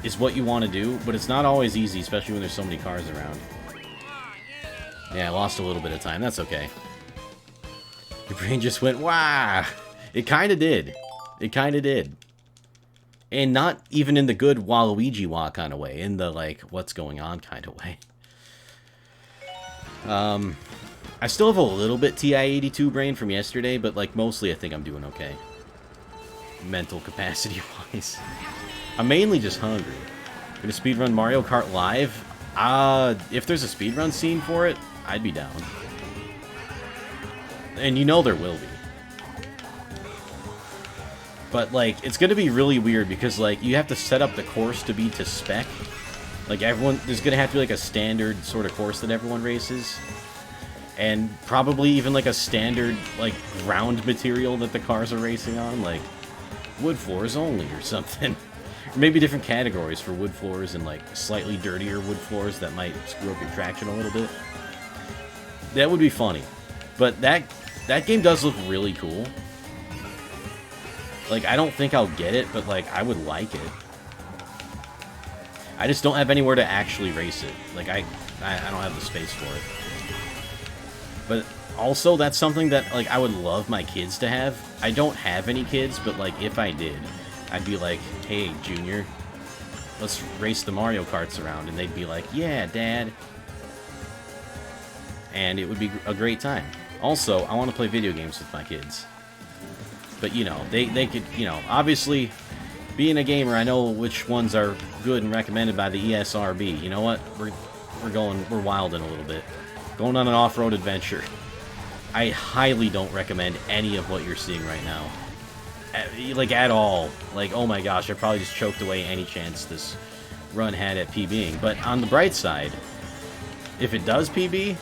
is what you want to do, but it's not always easy, especially when there's so many cars around. Yeah, I lost a little bit of time. That's okay. Your brain just went, wow! It kind of did. It kind of did. And not even in the good Waluigi Wa kind of way. In the, like, what's going on kind of way. I still have a little bit TI-82 brain from yesterday, but, like, mostly I think I'm doing okay. Mental capacity-wise. I'm mainly just hungry. Gonna speedrun Mario Kart Live? If there's a speedrun scene for it, I'd be down. And you know there will be. But, like, it's gonna be really weird because, like, you have to set up the course to be to spec. Like, there's gonna have to be, like, a standard sort of course that everyone races. And probably even, like, a standard, like, ground material that the cars are racing on. Like, wood floors only or something. Or maybe different categories for wood floors and, like, slightly dirtier wood floors that might screw up your traction a little bit. That would be funny. But that game does look really cool. Like, I don't think I'll get it, but, like, I would like it. I just don't have anywhere to actually race it. Like, I don't have the space for it. But also, that's something that, like, I would love my kids to have. I don't have any kids, but, like, if I did, I'd be like, hey, Junior, let's race the Mario Karts around. And they'd be like, yeah, Dad. And it would be a great time. Also, I want to play video games with my kids. But, you know, they could, you know, obviously, being a gamer, I know which ones are good and recommended by the ESRB. You know what? We're wilding a little bit. Going on an off-road adventure. I highly don't recommend any of what you're seeing right now. Like, at all. Like, oh my gosh, I probably just choked away any chance this run had at PBing. But on the bright side, if it does PB,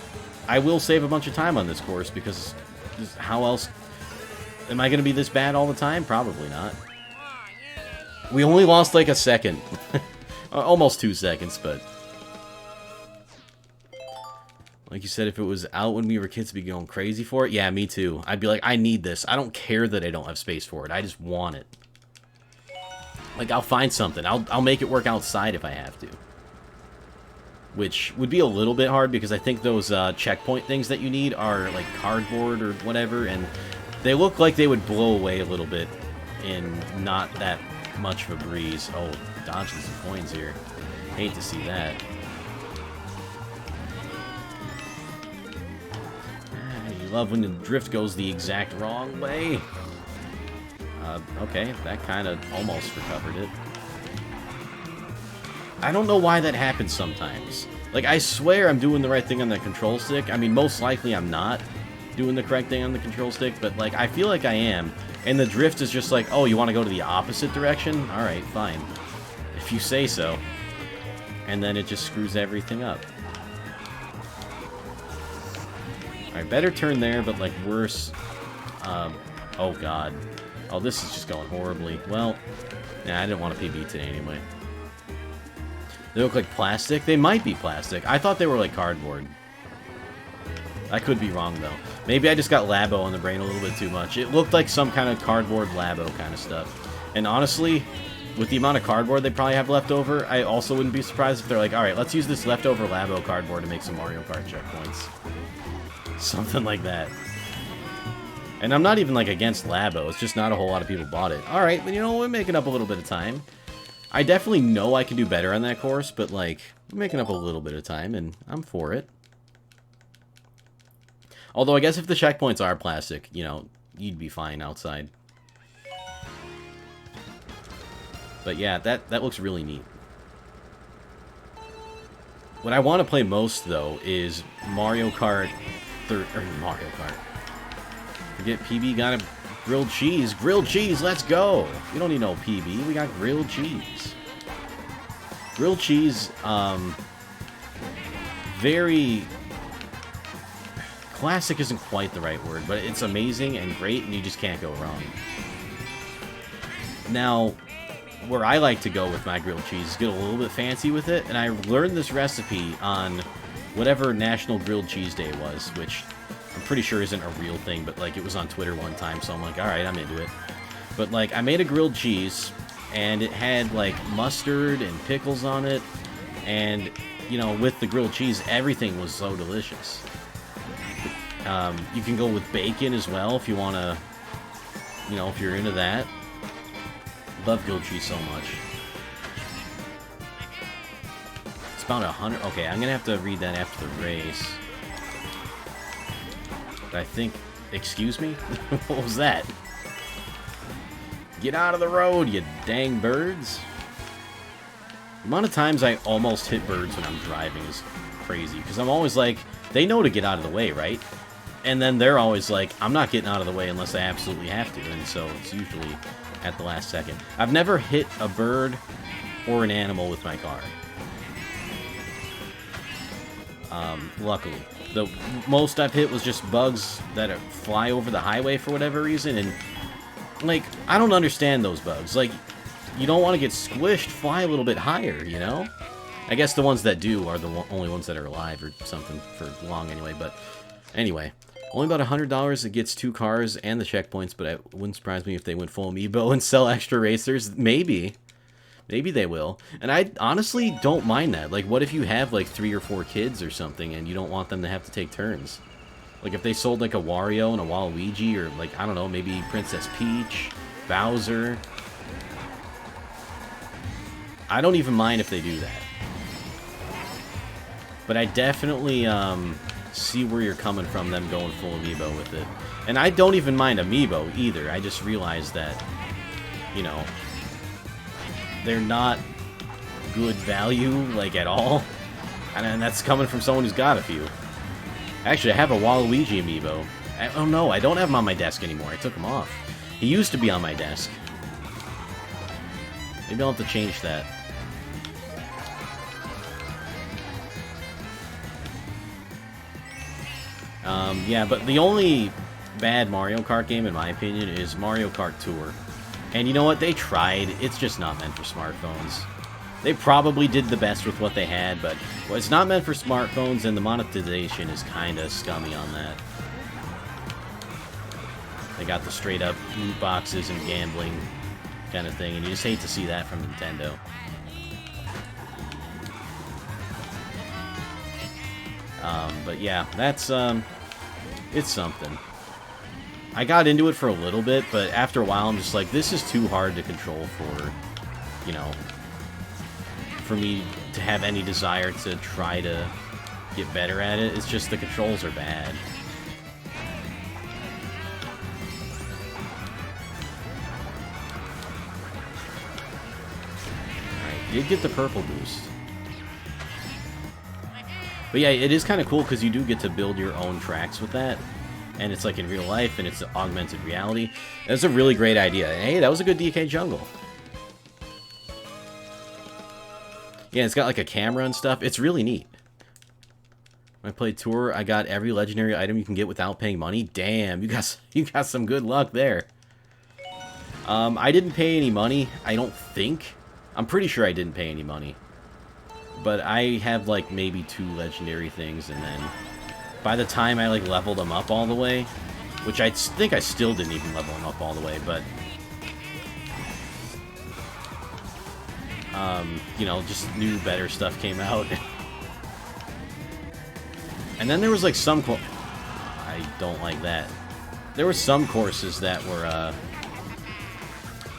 I will save a bunch of time on this course, because how else... Am I going to be this bad all the time? Probably not. We only lost like a second. Almost 2 seconds, but... Like you said, if it was out when we were kids, we'd be going crazy for it. Yeah, me too. I'd be like, I need this. I don't care that I don't have space for it. I just want it. Like, I'll find something. I'll make it work outside if I have to. Which would be a little bit hard because I think those checkpoint things that you need are like cardboard or whatever, and they look like they would blow away a little bit in not that much of a breeze. Oh, dodging some coins here. Hate to see that. You love when the drift goes the exact wrong way. Okay, that kind of almost recovered it. I don't know why that happens sometimes. Like, I swear I'm doing the right thing on the control stick. I mean, most likely I'm not doing the correct thing on the control stick, but, like, I feel like I am. And the drift is just like, oh, you want to go to the opposite direction? Alright, fine. If you say so. And then it just screws everything up. Alright, better turn there, but, like, worse. Oh, God. Oh, this is just going horribly. Well, nah, I didn't want a PB today anyway. They look like plastic? They might be plastic. I thought they were like cardboard. I could be wrong, though. Maybe I just got Labo on the brain a little bit too much. It looked like some kind of cardboard Labo kind of stuff. And honestly, with the amount of cardboard they probably have left over, I also wouldn't be surprised if they're like, alright, let's use this leftover Labo cardboard to make some Mario Kart checkpoints. Something like that. And I'm not even, like, against Labo. It's just not a whole lot of people bought it. Alright, but you know, we're making up a little bit of time. I definitely know I can do better on that course, but, like, we're making up a little bit of time, and I'm for it. Although, I guess if the checkpoints are plastic, you know, you'd be fine outside. But, yeah, that looks really neat. What I want to play most, though, is Mario Kart... Mario Kart. Forget PB got a grilled cheese. Grilled cheese, let's go! We don't need no PB, we got grilled cheese. Grilled cheese, very... Classic isn't quite the right word, but it's amazing and great, and you just can't go wrong. Now, where I like to go with my grilled cheese is get a little bit fancy with it, and I learned this recipe on whatever National Grilled Cheese Day was, which I'm pretty sure isn't a real thing, but, like, it was on Twitter one time, so I'm like, alright, I'm into it. But, like, I made a grilled cheese, and it had, like, mustard and pickles on it, and, you know, with the grilled cheese, everything was so delicious. You can go with bacon as well if you want to, you know, if you're into that. Love grilled cheese so much. It's about 100. Okay, I'm gonna have to read that after the race. But I think. Excuse me? What was that? Get out of the road, you dang birds! The amount of times I almost hit birds when I'm driving is crazy, because I'm always like, they know to get out of the way, right? And then they're always like, I'm not getting out of the way unless I absolutely have to, and so it's usually at the last second. I've never hit a bird or an animal with my car. Luckily. The most I've hit was just bugs that fly over the highway for whatever reason, and, like, I don't understand those bugs. Like, you don't want to get squished, fly a little bit higher, you know? I guess the ones that do are the only ones that are alive or something for long anyway, but anyway. Only about $100 it gets 2 cars and the checkpoints, but it wouldn't surprise me if they went full amiibo and sell extra racers. Maybe. Maybe they will. And I honestly don't mind that. Like, what if you have, like, 3 or 4 kids or something and you don't want them to have to take turns? Like, if they sold, like, a Wario and a Waluigi, or, like, I don't know, maybe Princess Peach, Bowser. I don't even mind if they do that. But I definitely, see where you're coming from, them going full amiibo with it. And I don't even mind amiibo either. I just realized that, you know, they're not good value, like, at all. And that's coming from someone who's got a few. Actually, I have a Waluigi amiibo. Oh no, I don't have him on my desk anymore. I took him off. He used to be on my desk. Maybe I'll have to change that. Yeah, but the only bad Mario Kart game, in my opinion, is Mario Kart Tour. And you know what? They tried. It's just not meant for smartphones. They probably did the best with what they had, but well, it's not meant for smartphones, and the monetization is kind of scummy on that. They got the straight-up loot boxes and gambling kind of thing, and you just hate to see that from Nintendo. But yeah, that's, it's something. I got into it for a little bit, but after a while I'm just like, this is too hard to control for, you know, for me to have any desire to try to get better at it. It's just the controls are bad. Alright, did get the purple boost. But yeah, it is kind of cool because you do get to build your own tracks with that. And it's like in real life, and it's augmented reality. That's a really great idea. And hey, that was a good DK jungle. Yeah, it's got like a camera and stuff. It's really neat. When I played Tour, I got every legendary item you can get without paying money. Damn, you got some good luck there. I didn't pay any money, I don't think. I'm pretty sure I didn't pay any money. But I have like maybe 2 legendary things, and then by the time I like leveled them up all the way, which I think I still didn't even level them up all the way, but you know, just new better stuff came out. And then there was like some I don't like that. There were some courses that were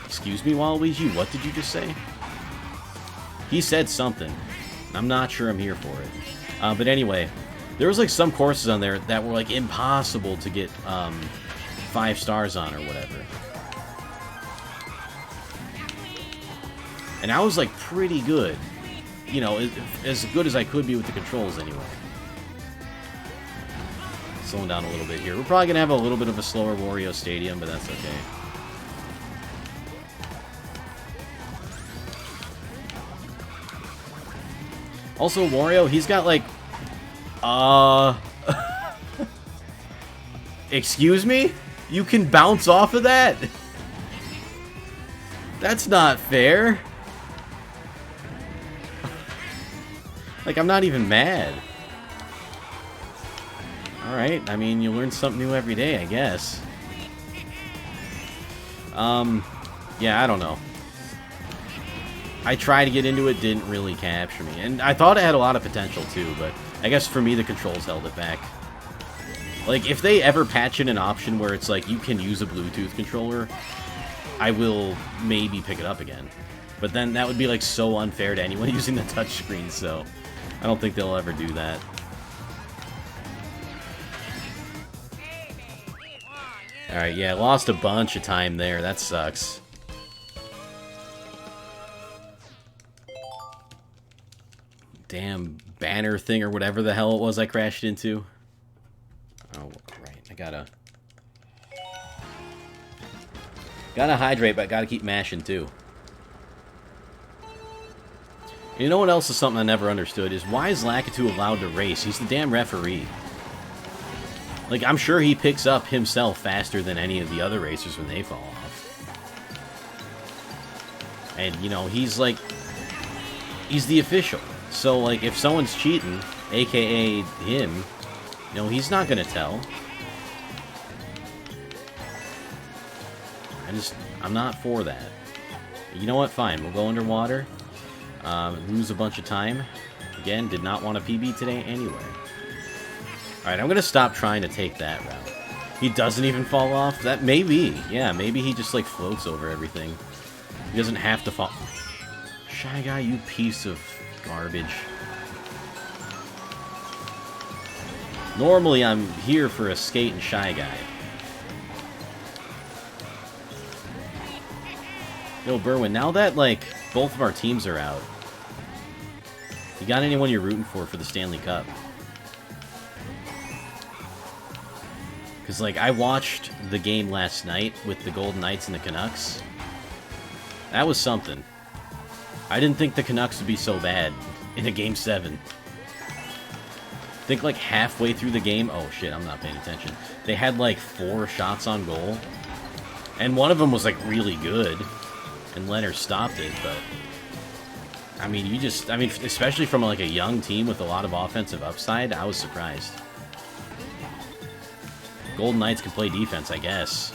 excuse me, Waluigi, what did you just say? He said something. I'm not sure I'm here for it. But anyway, there was like some courses on there that were like impossible to get 5 stars on or whatever. And I was like pretty good. You know, as good as I could be with the controls anyway. Slowing down a little bit here. We're probably going to have a little bit of a slower Wario Stadium, but that's okay. Also, Wario, he's got like... Excuse me? You can bounce off of that? That's not fair. Like, I'm not even mad. Alright, I mean, you learn something new every day, I guess. Yeah, I don't know. I tried to get into it, didn't really capture me. And I thought it had a lot of potential, too, but I guess for me, the controls held it back. Like, if they ever patch in an option where it's like, you can use a Bluetooth controller, I will maybe pick it up again. But then that would be, like, so unfair to anyone using the touchscreen, so I don't think they'll ever do that. Alright, yeah, lost a bunch of time there. That sucks. Damn banner thing or whatever the hell it was I crashed into. Oh, right. I gotta hydrate, but I gotta keep mashing too. And you know what else is something I never understood is why is Lakitu allowed to race? He's the damn referee. Like, I'm sure he picks up himself faster than any of the other racers when they fall off. And, you know, he's like... He's the official. So, like, if someone's cheating, a.k.a. him, you know, he's not gonna tell. I'm not for that. You know what? Fine. We'll go underwater. Lose a bunch of time. Again, did not want a PB today anyway. Alright, I'm gonna stop trying to take that route. He doesn't even fall off? That may be. Yeah, maybe he just, like, floats over everything. He doesn't have to fall... Shy Guy, you piece of garbage. Normally, I'm here for a skate and Shy Guy. Yo, Berwin, now that, like, both of our teams are out, you got anyone you're rooting for the Stanley Cup? Because, like, I watched the game last night with the Golden Knights and the Canucks. That was something. I didn't think the Canucks would be so bad in a Game 7. I think, like, halfway through the game... Oh, shit, I'm not paying attention. They had, like, 4 shots on goal. And one of them was, like, really good. And Leonard stopped it, but... I mean, I mean, especially from like a young team with a lot of offensive upside, I was surprised. Golden Knights can play defense, I guess.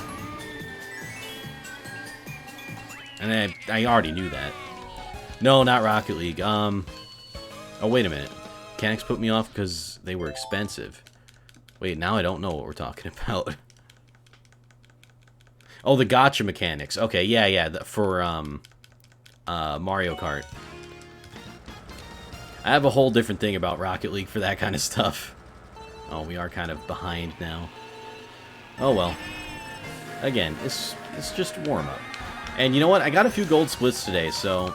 And I already knew that. No, not Rocket League. Oh, wait a minute. Mechanics put me off because they were expensive. Wait, now I don't know what we're talking about. Oh, the gotcha mechanics. Okay, yeah, for Mario Kart. I have a whole different thing about Rocket League for that kind of stuff. Oh, we are kind of behind now. Oh, well. Again, it's just warm-up. And you know what? I got a few gold splits today, so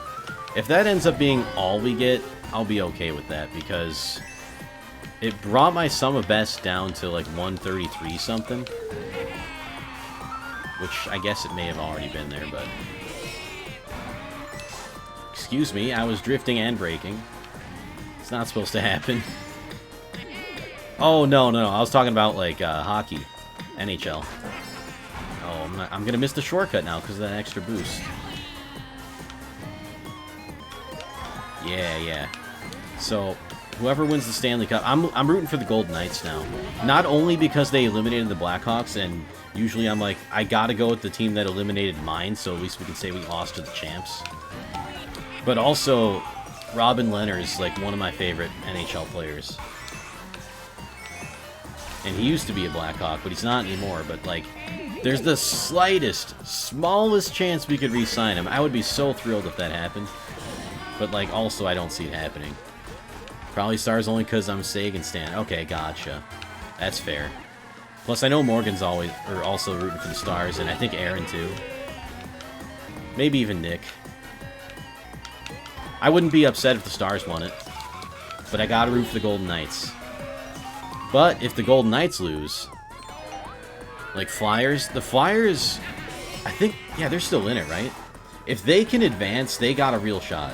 if that ends up being all we get, I'll be okay with that, because it brought my sum of best down to like 133 something. Which I guess it may have already been there, but... Excuse me, I was drifting and braking. It's not supposed to happen. Oh, no. I was talking about, like, hockey. NHL. Oh, I'm gonna miss the shortcut now because of that extra boost. Yeah. So, whoever wins the Stanley Cup... I'm rooting for the Golden Knights now. Not only because they eliminated the Blackhawks, and usually I'm like, I gotta go with the team that eliminated mine, so at least we can say we lost to the champs. But also, Robin Lehner is like one of my favorite NHL players. And he used to be a Blackhawk, but he's not anymore. But like, there's the smallest chance we could re-sign him. I would be so thrilled if that happened. But like, also I don't see it happening. Probably Stars only because I'm Sagan stan. Okay, gotcha. That's fair. Plus, I know Morgan's also rooting for the Stars, and I think Aaron too. Maybe even Nick. I wouldn't be upset if the Stars won it, but I gotta root for the Golden Knights. But if the Golden Knights lose, like the Flyers, I think, yeah, they're still in it, right? If they can advance, they got a real shot.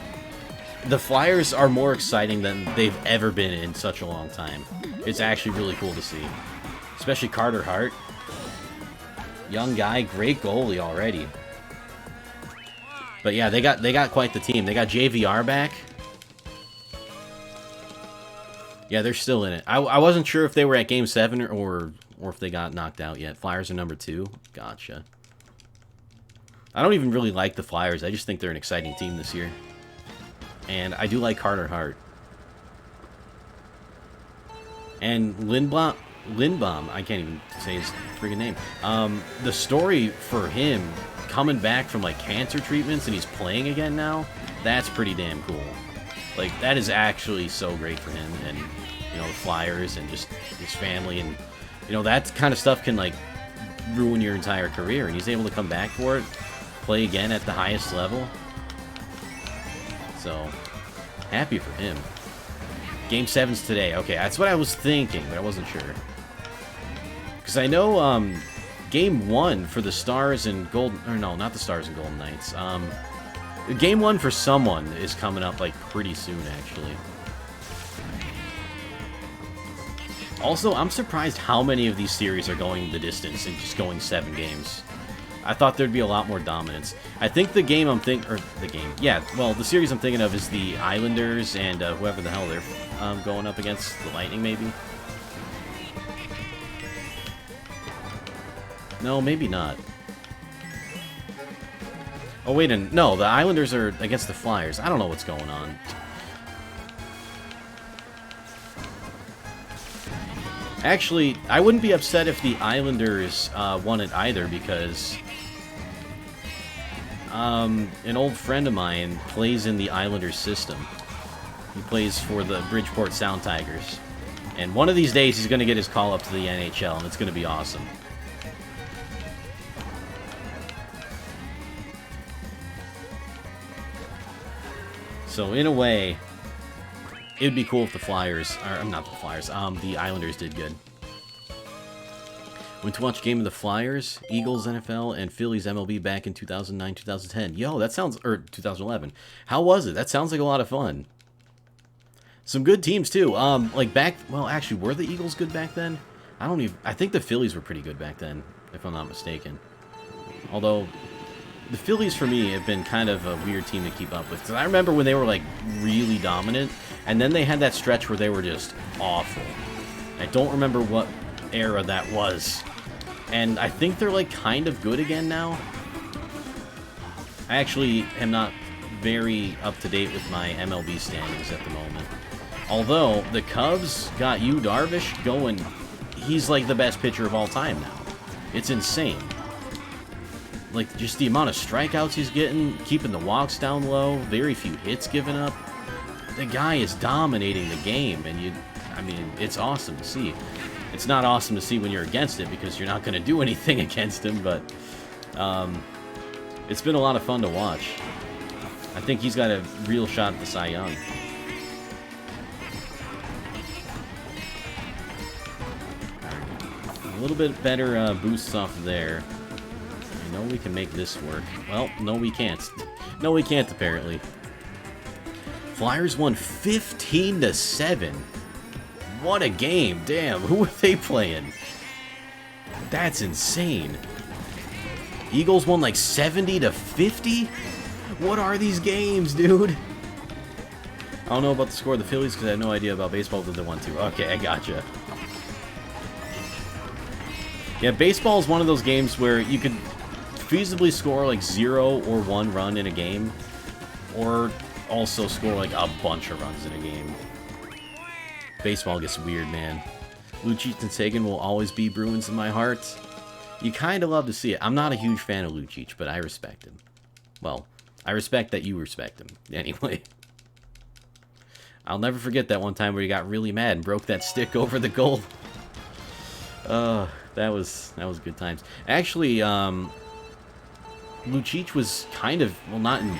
The Flyers are more exciting than they've ever been in such a long time. It's actually really cool to see. Especially Carter Hart. Young guy, great goalie already. But yeah, they got quite the team. They got JVR back. Yeah, they're still in it. I wasn't sure if they were at Game 7 or if they got knocked out yet. Flyers are number 2. Gotcha. I don't even really like the Flyers. I just think they're an exciting team this year. And I do like Carter Hart. And Lindbaum, I can't even say his freaking name. The story for him coming back from like cancer treatments and he's playing again now, that's pretty damn cool. Like, that is actually so great for him and, you know, the Flyers and just his family, and, you know, that kind of stuff can like ruin your entire career, and he's able to come back for it, play again at the highest level. So, happy for him. Game 7's today. Okay, that's what I was thinking, but I wasn't sure. Because I know, Game 1 for the Stars and Golden... Or no, not the Stars and Golden Knights. Game 1 for someone is coming up, like, pretty soon, actually. Also, I'm surprised how many of these series are going the distance and just going 7 games. I thought there'd be a lot more dominance. I think the game I'm thinking... Or, the game... Yeah, well, the series I'm thinking of is the Islanders and whoever the hell they're going up against. The Lightning, maybe? No, maybe not. Oh, wait, no, the Islanders are against the Flyers. I don't know what's going on. Actually, I wouldn't be upset if the Islanders won it either, because an old friend of mine plays in the Islanders system. He plays for the Bridgeport Sound Tigers. And one of these days, he's going to get his call up to the NHL, and it's going to be awesome. So, in a way, it would be cool if the Flyers, or not the Flyers, the Islanders did good. Went to watch a game of the Flyers, Eagles NFL, and Phillies MLB back in 2009-2010. Yo, that sounds, or 2011. How was it? That sounds like a lot of fun. Some good teams, too. Like back, well, actually, were the Eagles good back then? I think the Phillies were pretty good back then, if I'm not mistaken. Although, the Phillies for me have been kind of a weird team to keep up with. Because I remember when they were like really dominant, and then they had that stretch where they were just awful. I don't remember what era that was. And I think they're like kind of good again now. I actually am not very up to date with my MLB standings at the moment. Although the Cubs got Yu Darvish going, he's like the best pitcher of all time now. It's insane. Like just the amount of strikeouts he's getting, keeping the walks down low, very few hits given up. The guy is dominating the game, and I mean, it's awesome to see. It's not awesome to see when you're against it because you're not going to do anything against him, but it's been a lot of fun to watch. I think he's got a real shot at the Cy Young. A little bit better boosts off there. I know we can make this work. Well, no we can't. No we can't, apparently. Flyers won 15-7. What a game. Damn, who are they playing? That's insane. Eagles won like 70-50? What are these games, dude? I don't know about the score of the Phillies because I have no idea about baseball that they won to. Okay, I gotcha. Yeah, baseball is one of those games where you could feasibly score like 0 or 1 run in a game, or also score like a bunch of runs in a game. Baseball gets weird, man. Lucic and Sagan will always be Bruins in my heart. You kind of love to see it. I'm not a huge fan of Lucic, but I respect him. Well, I respect that you respect him. Anyway. I'll never forget that one time where he got really mad and broke that stick over the goal. That was good times. Actually, Lucic was kind of, well, not in,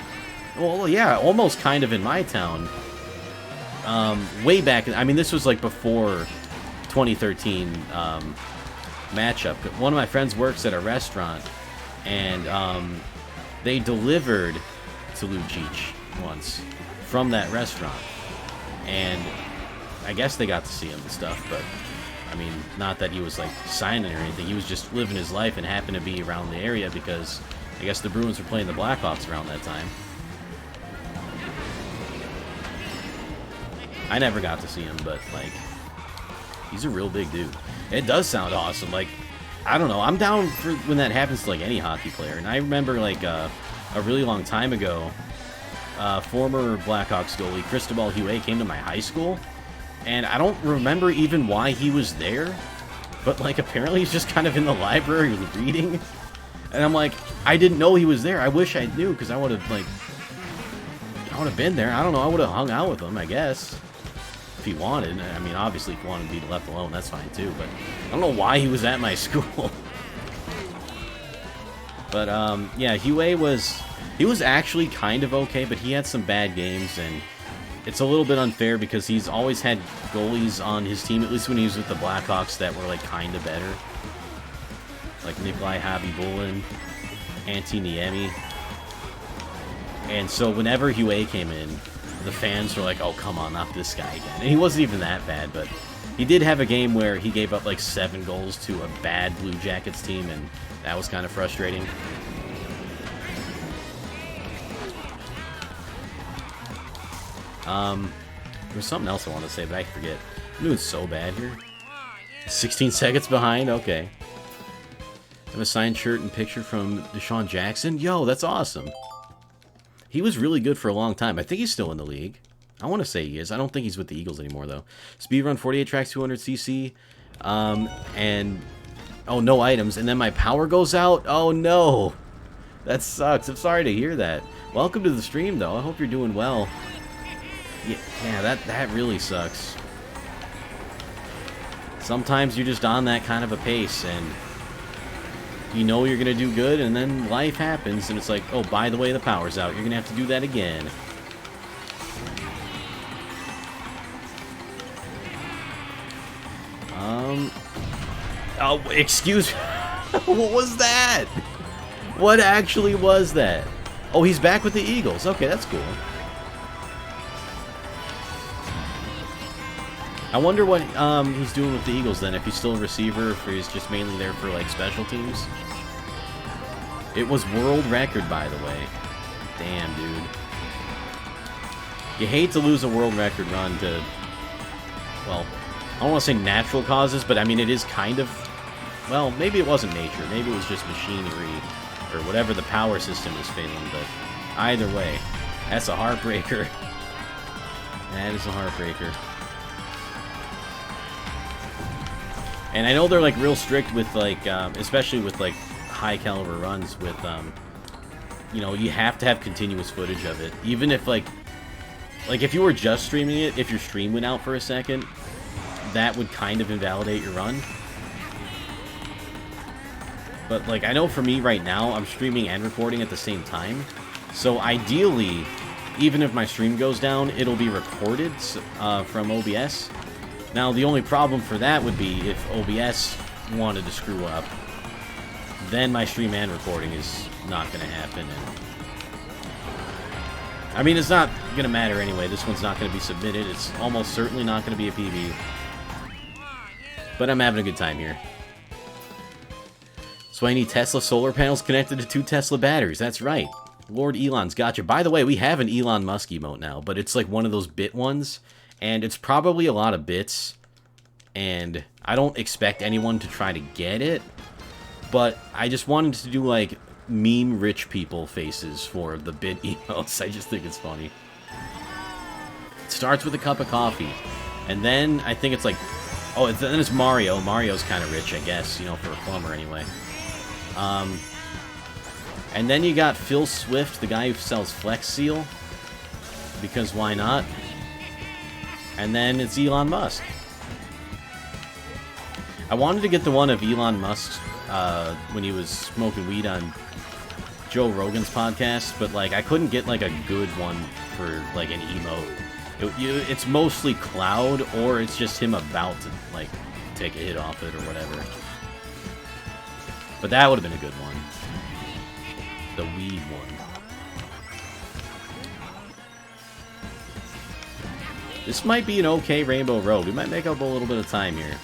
well, yeah, almost kind of in my town. Way back, I mean, this was like before 2013 matchup. One of my friends works at a restaurant, and they delivered to Lucic once from that restaurant. And I guess they got to see him and stuff, but I mean, not that he was like signing or anything. He was just living his life and happened to be around the area because I guess the Bruins were playing the Blackhawks around that time. I never got to see him, but like, he's a real big dude. It does sound awesome. Like, I don't know. I'm down for when that happens to like any hockey player. And I remember like a really long time ago, former Blackhawks goalie Cristobal Huet came to my high school. And I don't remember even why he was there, but like apparently he's just kind of in the library reading. And I'm like, I didn't know he was there. I wish I knew, because I would have been there. I don't know. I would have hung out with him, I guess, if he wanted. I mean, obviously, if he wanted to be left alone, that's fine too. But I don't know why he was at my school. But yeah, Huet was actually kind of okay, but he had some bad games, and it's a little bit unfair because he's always had goalies on his team, at least when he was with the Blackhawks, that were like kind of better. Like Nikolai Habibulin, Antti Niemi. And so whenever Huet came in, the fans were like, oh, come on, not this guy again. And he wasn't even that bad, but he did have a game where he gave up like 7 goals to a bad Blue Jackets team, and that was kind of frustrating. There's something else I want to say, but I forget. I'm doing so bad here. 16 seconds behind? Okay. I have a signed shirt and picture from Deshaun Jackson. Yo, that's awesome. He was really good for a long time. I think he's still in the league. I want to say he is. I don't think he's with the Eagles anymore, though. Speedrun 48 tracks, 200cc. And... oh, no items. And then my power goes out? Oh, no. That sucks. I'm sorry to hear that. Welcome to the stream, though. I hope you're doing well. Yeah, that really sucks. Sometimes you're just on that kind of a pace, and you know you're going to do good, and then life happens, and it's like, oh, by the way, the power's out. You're going to have to do that again. Oh, excuse me. What was that? What actually was that? Oh, he's back with the Eagles. Okay, that's cool. I wonder what he's doing with the Eagles then, if he's still a receiver, or if he's just mainly there for like special teams. It was world record, by the way. Damn, dude. You hate to lose a world record run to, well, I don't want to say natural causes, but I mean, it is kind of, well, maybe it wasn't nature. Maybe it was just machinery or whatever the power system is failing, but either way, that's a heartbreaker. That is a heartbreaker. And I know they're, like, real strict with, like, especially with, like, high-caliber runs with, you know, you have to have continuous footage of it. Even if, like, if you were just streaming it, if your stream went out for a second, that would kind of invalidate your run. But, like, I know for me right now, I'm streaming and recording at the same time. So, ideally, even if my stream goes down, it'll be recorded from OBS. Now, the only problem for that would be if OBS wanted to screw up. Then my stream and recording is not going to happen. And I mean, it's not going to matter anyway. This one's not going to be submitted. It's almost certainly not going to be a PB. But I'm having a good time here. So I need Tesla solar panels connected to 2 Tesla batteries. That's right. Lord Elon's got you. By the way, we have an Elon Musk emote now, but it's like one of those bit ones. And it's probably a lot of bits. And I don't expect anyone to try to get it. But I just wanted to do, like, meme rich people faces for the bit emotes. I just think it's funny. It starts with a cup of coffee. And then I think it's like... Oh, then it's Mario. Mario's kind of rich, I guess, you know, for a plumber anyway. And then you got Phil Swift, the guy who sells Flex Seal. Because why not? And then it's Elon Musk. I wanted to get the one of Elon Musk's when he was smoking weed on Joe Rogan's podcast, but, like, I couldn't get, like, a good one for, like, an emote. It's mostly Cloud, or it's just him about to, like, take a hit off it or whatever. But that would have been a good one. The weed one. This might be an okay Rainbow Road. We might make up a little bit of time here.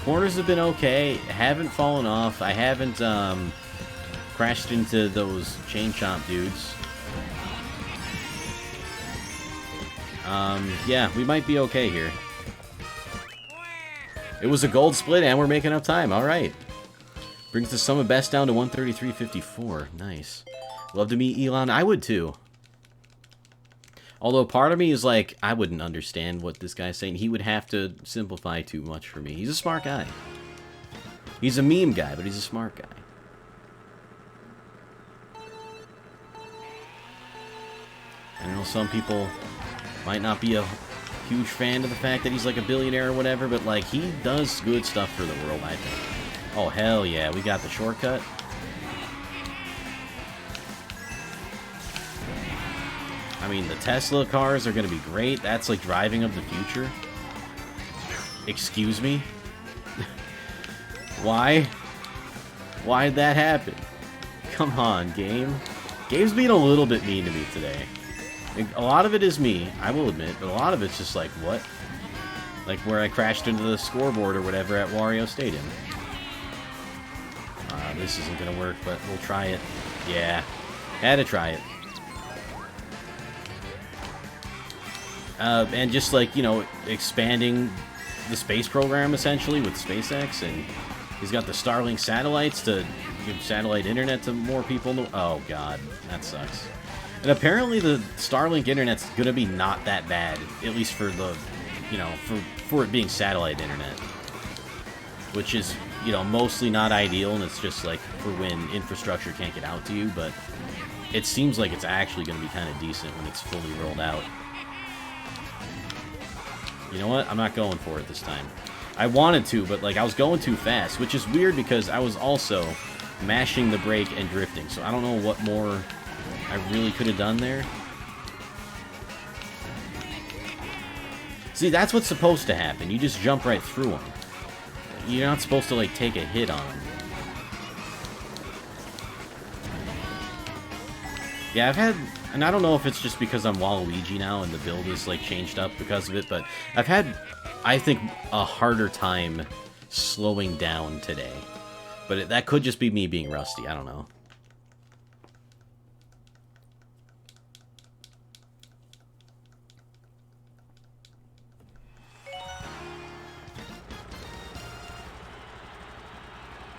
Corners have been okay. Haven't fallen off. I haven't crashed into those chain chomp dudes. Yeah, we might be okay here. It was a gold split, and we're making up time. All right. Brings the sum of best down to 133.54. Nice. Love to meet Elon. I would, too. Although part of me is like, I wouldn't understand what this guy's saying. He would have to simplify too much for me. He's a smart guy. He's a meme guy, but he's a smart guy. I know some people might not be a huge fan of the fact that he's like a billionaire or whatever, but like, he does good stuff for the world, I think. Oh, hell yeah. We got the shortcut. I mean, the Tesla cars are going to be great. That's like driving of the future. Excuse me? Why? Why did that happen? Come on, game. Game's being a little bit mean to me today. A lot of it is me, I will admit, but a lot of it's just like, what? Like where I crashed into the scoreboard or whatever at Wario Stadium. This isn't going to work, but we'll try it. Yeah, had to try it. And just like, you know, expanding the space program essentially with SpaceX, and he's got the Starlink satellites to give satellite internet to more people. Oh god, that sucks. And apparently the Starlink internet's gonna be not that bad, at least for the, you know, for it being satellite internet, which is, you know, mostly not ideal, and it's just like for when infrastructure can't get out to you. But it seems like it's actually gonna be kind of decent when it's fully rolled out. You know what? I'm not going for it this time. I wanted to, but like I was going too fast, which is weird because I was also mashing the brake and drifting. So I don't know what more I really could have done there. See, that's what's supposed to happen. You just jump right through them. You're not supposed to like take a hit on them. Yeah, I've had, and I don't know if it's just because I'm Waluigi now and the build is like changed up because of it, but I've had, I think, a harder time slowing down today. But that could just be me being rusty, I don't know.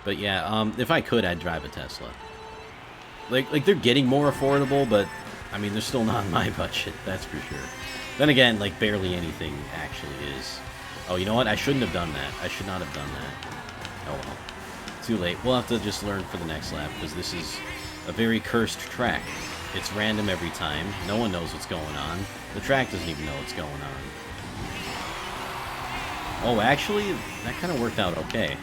But yeah, if I could, I'd drive a Tesla. Like they're getting more affordable, but I mean, they're still not in my budget, that's for sure. Then again, like, barely anything actually is. Oh, you know what? I shouldn't have done that. I should not have done that. Oh well. Too late. We'll have to just learn for the next lap, because this is a very cursed track. It's random every time. No one knows what's going on. The track doesn't even know what's going on. Oh, actually, that kind of worked out okay.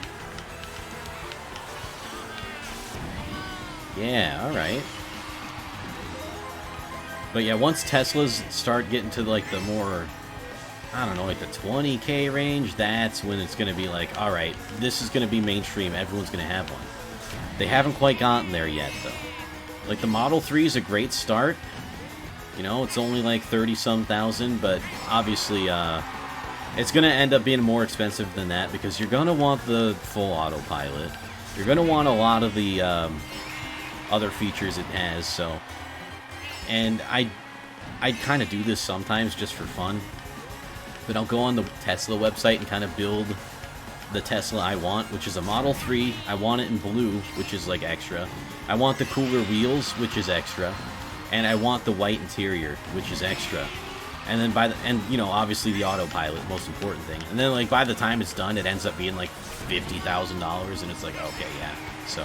Yeah, alright. But yeah, once Teslas start getting to, like, the more, I don't know, like the 20K range, that's when it's going to be like, alright, this is going to be mainstream, everyone's going to have one. They haven't quite gotten there yet, though. Like, the Model 3 is a great start. You know, it's only like 30-some thousand, but obviously, it's going to end up being more expensive than that, because you're going to want the full autopilot. You're going to want a lot of the other features it has, so... And I kind of do this sometimes just for fun. But I'll go on the Tesla website and kind of build the Tesla I want, which is a Model 3. I want it in blue, which is like extra. I want the cooler wheels, which is extra. And I want the white interior, which is extra. And then you know, obviously the autopilot, most important thing. And then, like, by the time it's done, it ends up being like $50,000, and it's like, okay, yeah. So,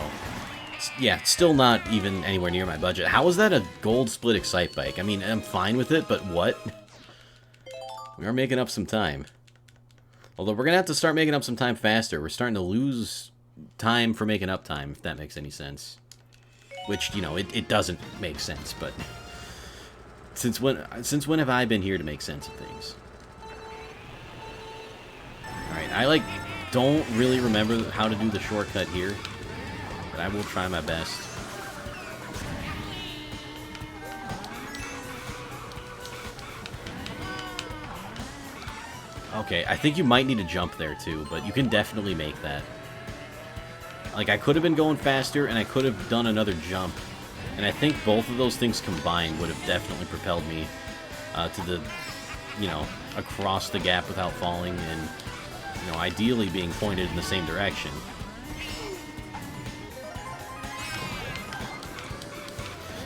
yeah, still not even anywhere near my budget. How is that a gold split Excite bike? I mean, I'm fine with it, but what? We are making up some time. Although we're going to have to start making up some time faster. We're starting to lose time for making up time, if that makes any sense. Which, you know, it doesn't make sense, but... Since when have I been here to make sense of things? Alright, I, like, don't really remember how to do the shortcut here. But I will try my best. Okay, I think you might need to jump there too, but you can definitely make that. Like, I could have been going faster, and I could have done another jump. And I think both of those things combined would have definitely propelled me to the, you know, across the gap without falling, and, you know, ideally being pointed in the same direction.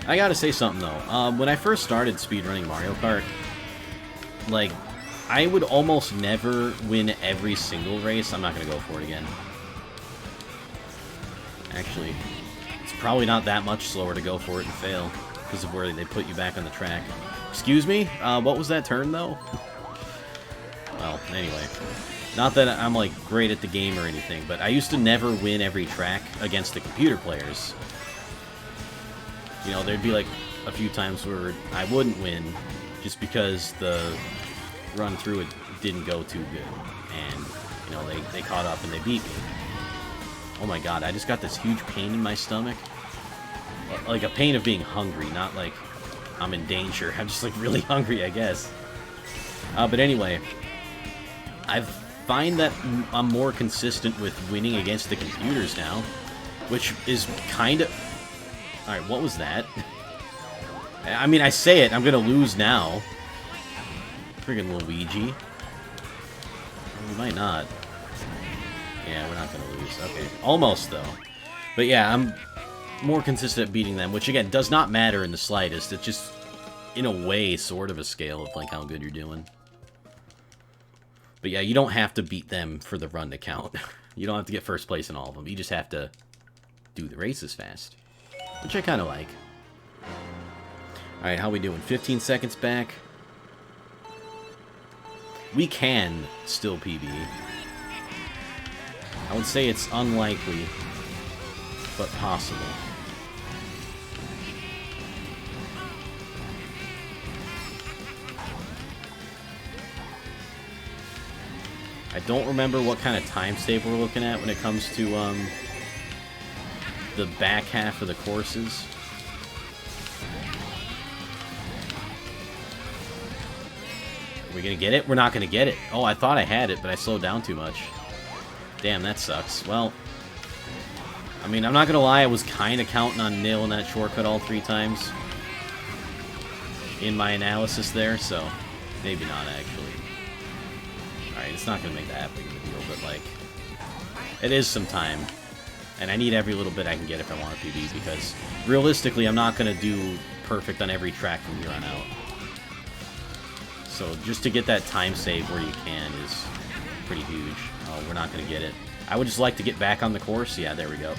I gotta say something, though. When I first started speedrunning Mario Kart, like, I would almost never win every single race. I'm not gonna go for it again. Actually, it's probably not that much slower to go for it and fail, because of where they put you back on the track. Excuse me? What was that turn, though? Well, anyway. Not that I'm, like, great at the game or anything, but I used to never win every track against the computer players. You know, there'd be, like, a few times where I wouldn't win just because the run through it didn't go too good. And, you know, they caught up and they beat me. Oh my god, I just got this huge pain in my stomach. Like a pain of being hungry, not like I'm in danger. I'm just, like, really hungry, I guess. But anyway, I find that I'm more consistent with winning against the computers now, which is kind of... Alright, what was that? I mean, I say it, I'm gonna lose now. Friggin' Luigi. We might not. Yeah, we're not gonna lose. Okay, almost, though. But yeah, I'm more consistent at beating them, which, again, does not matter in the slightest. It's just, in a way, sort of a scale of, like, how good you're doing. But yeah, you don't have to beat them for the run to count. You don't have to get first place in all of them. You just have to do the races fast. Which I kind of like. Alright, how we doing? 15 seconds back. We can still PB. I would say it's unlikely, but possible. I don't remember what kind of time save we're looking at when it comes to the back half of the courses. Are we gonna get it? We're not gonna get it. Oh, I thought I had it, but I slowed down too much. Damn, that sucks. Well, I mean, I'm not gonna lie, I was kind of counting on nailing that shortcut all 3 times in my analysis there, so maybe not, actually. Alright, it's not gonna make that big of a deal, but, like, it is some time. And I need every little bit I can get if I want a PB, because realistically, I'm not going to do perfect on every track from here on out. So just to get that time save where you can is pretty huge. Oh, we're not going to get it. I would just like to get back on the course. Yeah, there we go.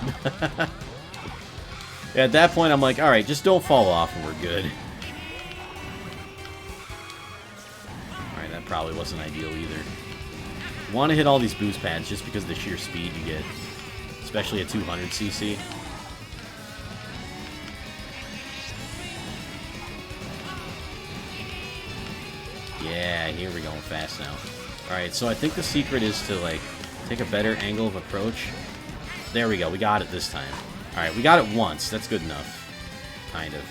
Yeah, at that point, I'm like, alright, just don't fall off and we're good. Alright, that probably wasn't ideal either. You want to hit all these boost pads just because of the sheer speed you get. Especially at 200cc. Yeah, here we're going fast now. Alright, so I think the secret is to, like, take a better angle of approach. There we go, we got it this time. Alright, we got it once. That's good enough. Kind of.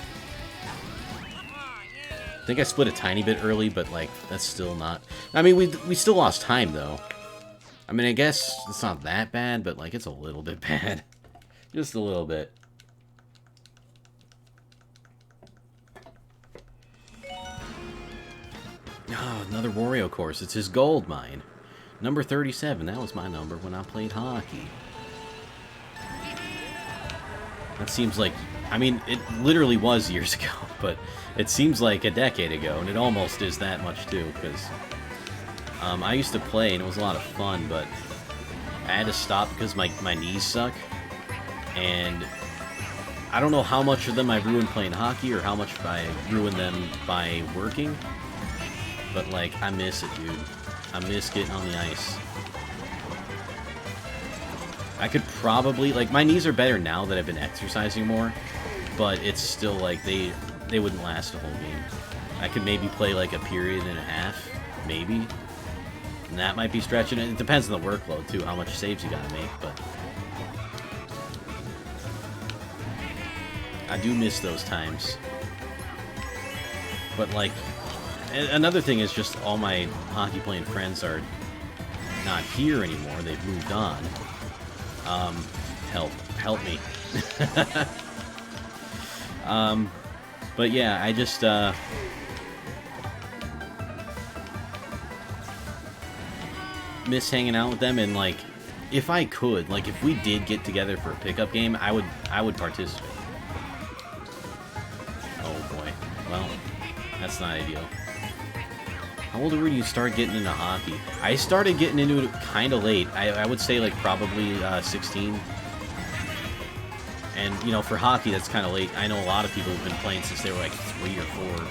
I think I split a tiny bit early, but, like, that's still not... I mean, we still lost time, though. I mean, I guess it's not that bad, but, like, it's a little bit bad. Just a little bit. Oh, another Wario course. It's his gold mine. Number 37. That was my number when I played hockey. That seems like... I mean, it literally was years ago, but it seems like a decade ago, and it almost is that much, too, because... I used to play, and it was a lot of fun, but I had to stop because my knees suck, and I don't know how much of them I ruined playing hockey or how much I ruined them by working, but, like, I miss it, dude. I miss getting on the ice. I could probably, like, my knees are better now that I've been exercising more, but it's still, like, they wouldn't last a whole game. I could maybe play, like, a period and a half, maybe. And that might be stretching it. It depends on the workload, too, how much saves you gotta make, but... I do miss those times. But, like... Another thing is just all my hockey-playing friends are not here anymore. They've moved on. Help me. But yeah, I just, miss hanging out with them, and, like, if I could, like, if we did get together for a pickup game, I would participate. Oh boy. Well, that's not ideal. How old were you start getting into hockey? I started getting into it kind of late. I would say, like, probably 16. And, you know, for hockey, that's kind of late. I know a lot of people have been playing since they were, like, 3 or 4.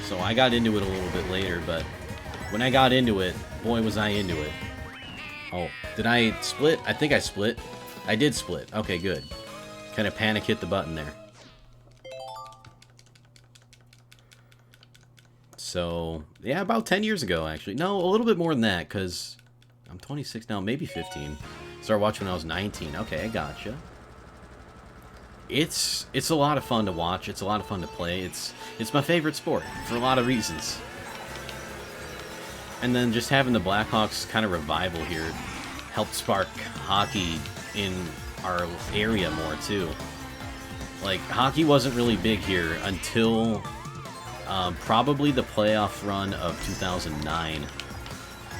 So I got into it a little bit later, but when I got into it, boy, was I into it. Oh, did I split? I think I split. I did split. Okay, good. Kind of panic hit the button there. So, yeah, about 10 years ago, actually. No, a little bit more than that, because I'm 26 now, maybe 15. Started watching when I was 19. Okay, I gotcha. It's a lot of fun to watch. It's a lot of fun to play. It's my favorite sport, for a lot of reasons. And then just having the Blackhawks kind of revival here helped spark hockey in our area more, too. Like, hockey wasn't really big here until... probably the playoff run of 2009,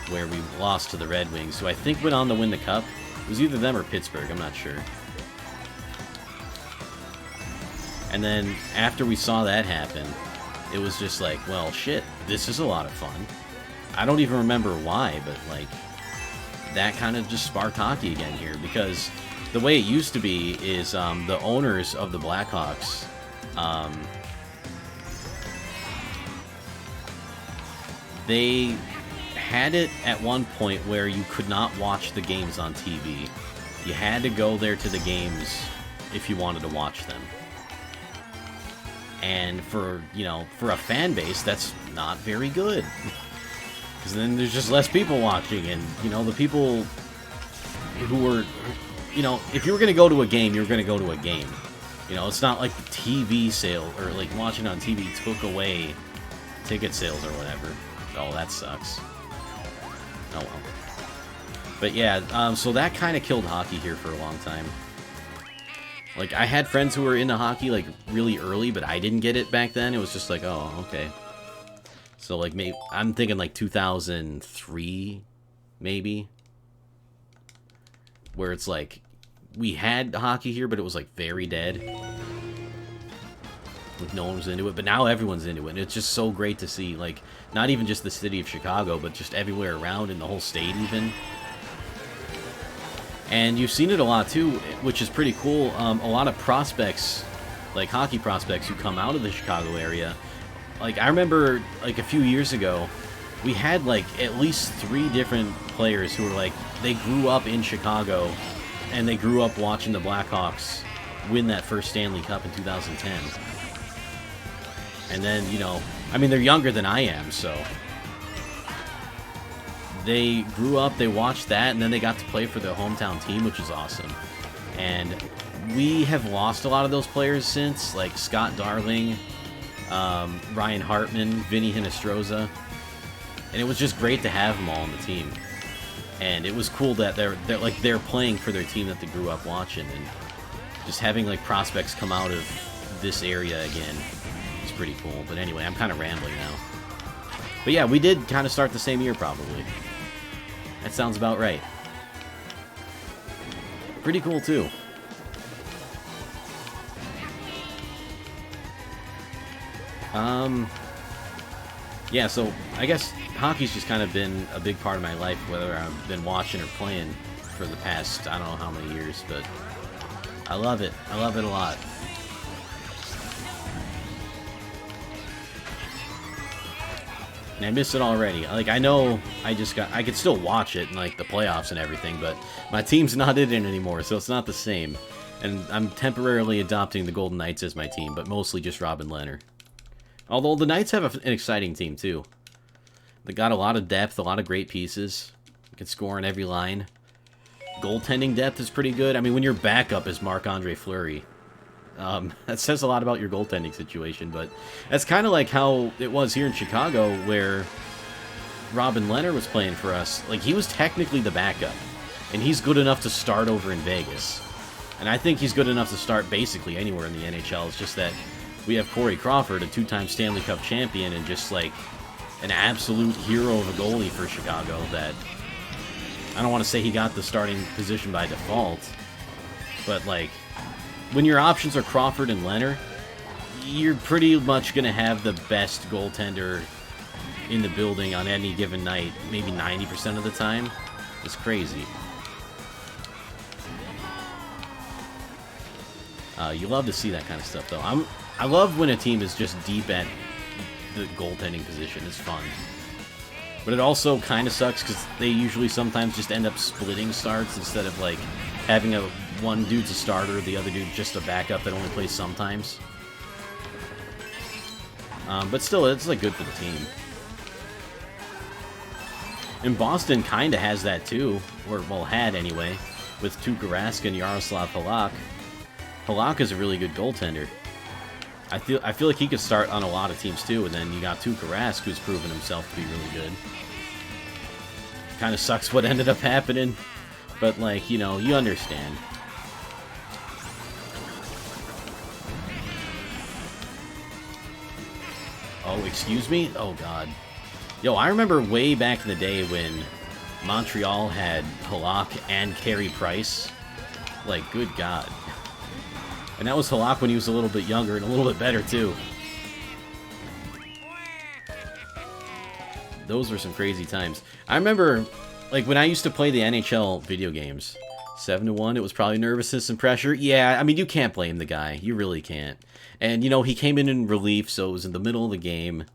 where we lost to the Red Wings, who I think went on to win the Cup. It was either them or Pittsburgh, I'm not sure. And then, after we saw that happen, it was just like, well, shit, this is a lot of fun. I don't even remember why, but, like, that kind of just sparked hockey again here, because the way it used to be is the owners of the Blackhawks... they had it at one point where you could not watch the games on TV. You had to go there to the games if you wanted to watch them. And for, you know, for a fan base, that's not very good. Because then there's just less people watching, and, you know, the people who were, you know, if you were going to go to a game, you were going to go to a game. You know, it's not like the TV sale, or, like, watching on TV took away ticket sales or whatever. Oh, that sucks. Oh, well. But yeah, so that kind of killed hockey here for a long time. Like, I had friends who were into hockey, like, really early, but I didn't get it back then. It was just like, oh, okay. So, like, maybe I'm thinking, like, 2003, maybe. where it's like we had hockey here, but it was like very dead. Like no one was into it, but now everyone's into it. And it's just so great to see, like, not even just the city of Chicago, but just everywhere around in the whole state even. And you've seen it a lot too, which is pretty cool. A lot of prospects, like hockey prospects who come out of the Chicago area. Like, I remember, like, a few years ago, we had, like, at least 3 different players who were, like, they grew up in Chicago, and they grew up watching the Blackhawks win that first Stanley Cup in 2010. And then, you know, I mean, they're younger than I am, so they grew up, they watched that, and then they got to play for their hometown team, which is awesome. And we have lost a lot of those players since, like Scott Darling, Ryan Hartman, Vinny Hinostroza, and it was just great to have them all on the team. And it was cool that they're playing for their team that they grew up watching, and just having like prospects come out of this area again is pretty cool. But anyway, I'm kind of rambling now. But yeah, we did kind of start the same year probably. That sounds about right. Pretty cool too. Yeah, so I guess hockey's just kind of been a big part of my life, whether I've been watching or playing for the past, I don't know how many years, but I love it. I love it a lot. And I miss it already. Like, I know I could still watch it in, like, the playoffs and everything, but my team's not in it anymore, so it's not the same. And I'm temporarily adopting the Golden Knights as my team, but mostly just Robin Lehner. Although the Knights have an exciting team, too. They got a lot of depth, a lot of great pieces. You can score in every line. Goaltending depth is pretty good. I mean, when your backup is Marc-Andre Fleury, that says a lot about your goaltending situation, but that's kind of like how it was here in Chicago, where Robin Lehner was playing for us. Like, he was technically the backup, and he's good enough to start over in Vegas. And I think he's good enough to start basically anywhere in the NHL. It's just that we have Corey Crawford, a 2-time Stanley Cup champion, and just, like, an absolute hero of a goalie for Chicago that, I don't want to say he got the starting position by default, but, like, when your options are Crawford and Lehner, you're pretty much going to have the best goaltender in the building on any given night, maybe 90% of the time. It's crazy. You love to see that kind of stuff, though. I love when a team is just deep at the goaltending position. It's fun. But it also kind of sucks because they usually sometimes just end up splitting starts instead of, like, having one dude's a starter, the other dude just a backup that only plays sometimes. But still, it's, like, good for the team. And Boston kind of has that, too. Or, well, had anyway. With Tuukka Rask and Yaroslav Halak. Halak is a really good goaltender. I feel like he could start on a lot of teams too, and then you got Tuukka Rask, who's proven himself to be really good. Kind of sucks what ended up happening, but, like, you know, you understand. Oh, excuse me? Oh, God. Yo, I remember way back in the day when Montreal had Halak and Carey Price. Like, good God. And that was Halak when he was a little bit younger and a little bit better, too. Those were some crazy times. I remember, like, when I used to play the NHL video games, 7-1, it was probably nervousness and pressure. Yeah, I mean, you can't blame the guy. You really can't. And, you know, he came in relief, so it was in the middle of the game.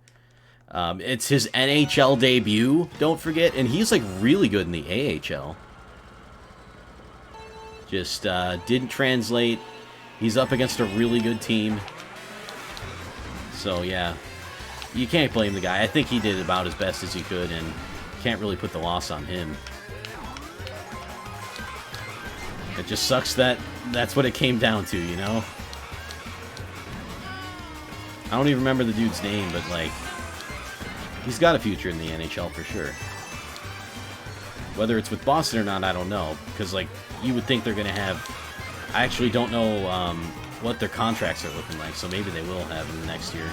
It's his NHL debut, don't forget, and he's, like, really good in the AHL. Just didn't translate. He's up against a really good team. So, yeah. You can't blame the guy. I think he did about as best as he could, and can't really put the loss on him. It just sucks that that's what it came down to, you know? I don't even remember the dude's name, but, like, he's got a future in the NHL for sure. Whether it's with Boston or not, I don't know. Because, like, you would think they're going to have... I actually don't know what their contracts are looking like, so maybe they will have them next year.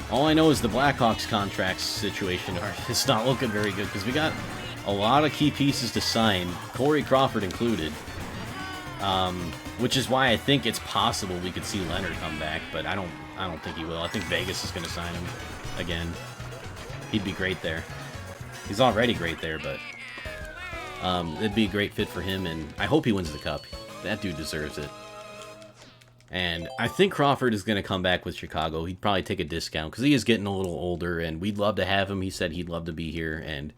All I know is the Blackhawks contracts situation is not looking very good because we got a lot of key pieces to sign, Corey Crawford included. Which is why I think it's possible we could see Leonard come back, but I don't think he will. I think Vegas is going to sign him again. He'd be great there. He's already great there, but it'd be a great fit for him, and I hope he wins the Cup. That dude deserves it. And I think Crawford is going to come back with Chicago. He'd probably take a discount because he is getting a little older, and we'd love to have him. He said he'd love to be here, and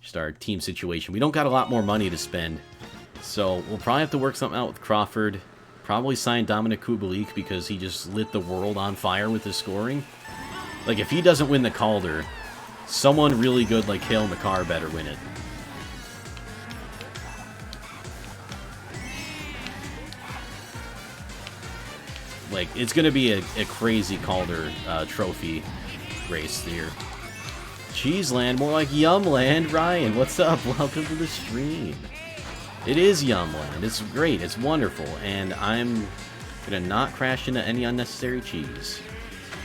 just our team situation. We don't got a lot more money to spend, so we'll probably have to work something out with Crawford. Probably sign Dominic Kubalik because he just lit the world on fire with his scoring. Like, if he doesn't win the Calder, someone really good like Cale Makar better win it. Like, it's going to be a crazy Calder trophy race here. Cheeseland, more like Yumland. Ryan, what's up? Welcome to the stream. It is Yumland. It's great. It's wonderful. And I'm going to not crash into any unnecessary cheese.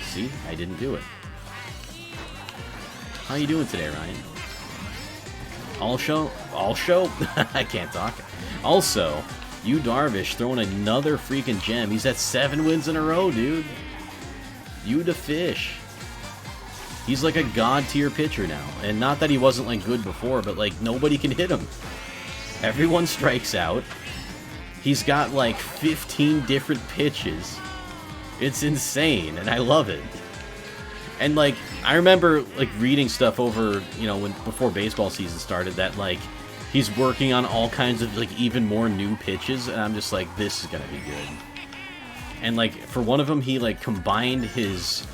See? I didn't do it. How you doing today, Ryan? All show? I can't talk. Also, Yu Darvish throwing another freaking gem. He's at 7 wins in a row, dude. Yu the Fish. He's like a god-tier pitcher now. And not that he wasn't, like, good before, but, like, nobody can hit him. Everyone strikes out. He's got, like, 15 different pitches. It's insane, and I love it. And, like, I remember, like, reading stuff over, you know, before baseball season started that, like, he's working on all kinds of, like, even more new pitches, and I'm just like, this is gonna be good. And, like, for one of them, he, like, combined his,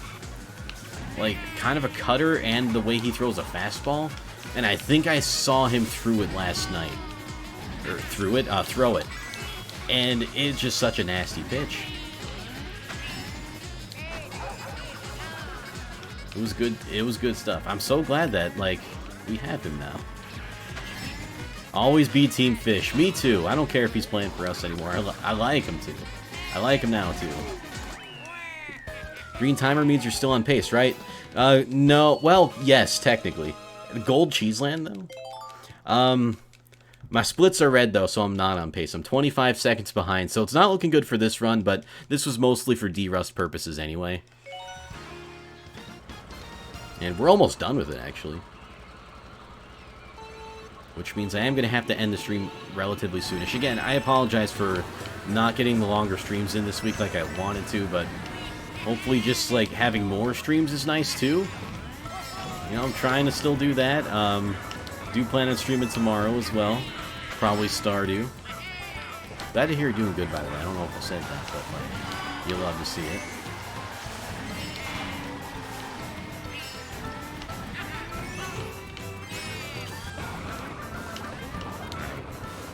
like, kind of a cutter and the way he throws a fastball, and I think I saw him throw it last night. Or throw it. And it's just such a nasty pitch. It was good stuff. I'm so glad that, like, we have him now. Always be Team Fish. Me too. I don't care if he's playing for us anymore. I like him too. I like him now too. Green timer means you're still on pace, right? No. Well, yes, technically. Gold Cheeseland, though? My splits are red, though, so I'm not on pace. I'm 25 seconds behind, so it's not looking good for this run, but this was mostly for D-Rust purposes anyway. And we're almost done with it, actually. Which means I am going to have to end the stream relatively soonish. Again, I apologize for not getting the longer streams in this week like I wanted to, but hopefully just, like, having more streams is nice, too. You know, I'm trying to still do that. Do plan on streaming tomorrow as well. Probably Stardew. Glad to hear you're doing good, by the way. I don't know if I said that, but, like, you'll love to see it.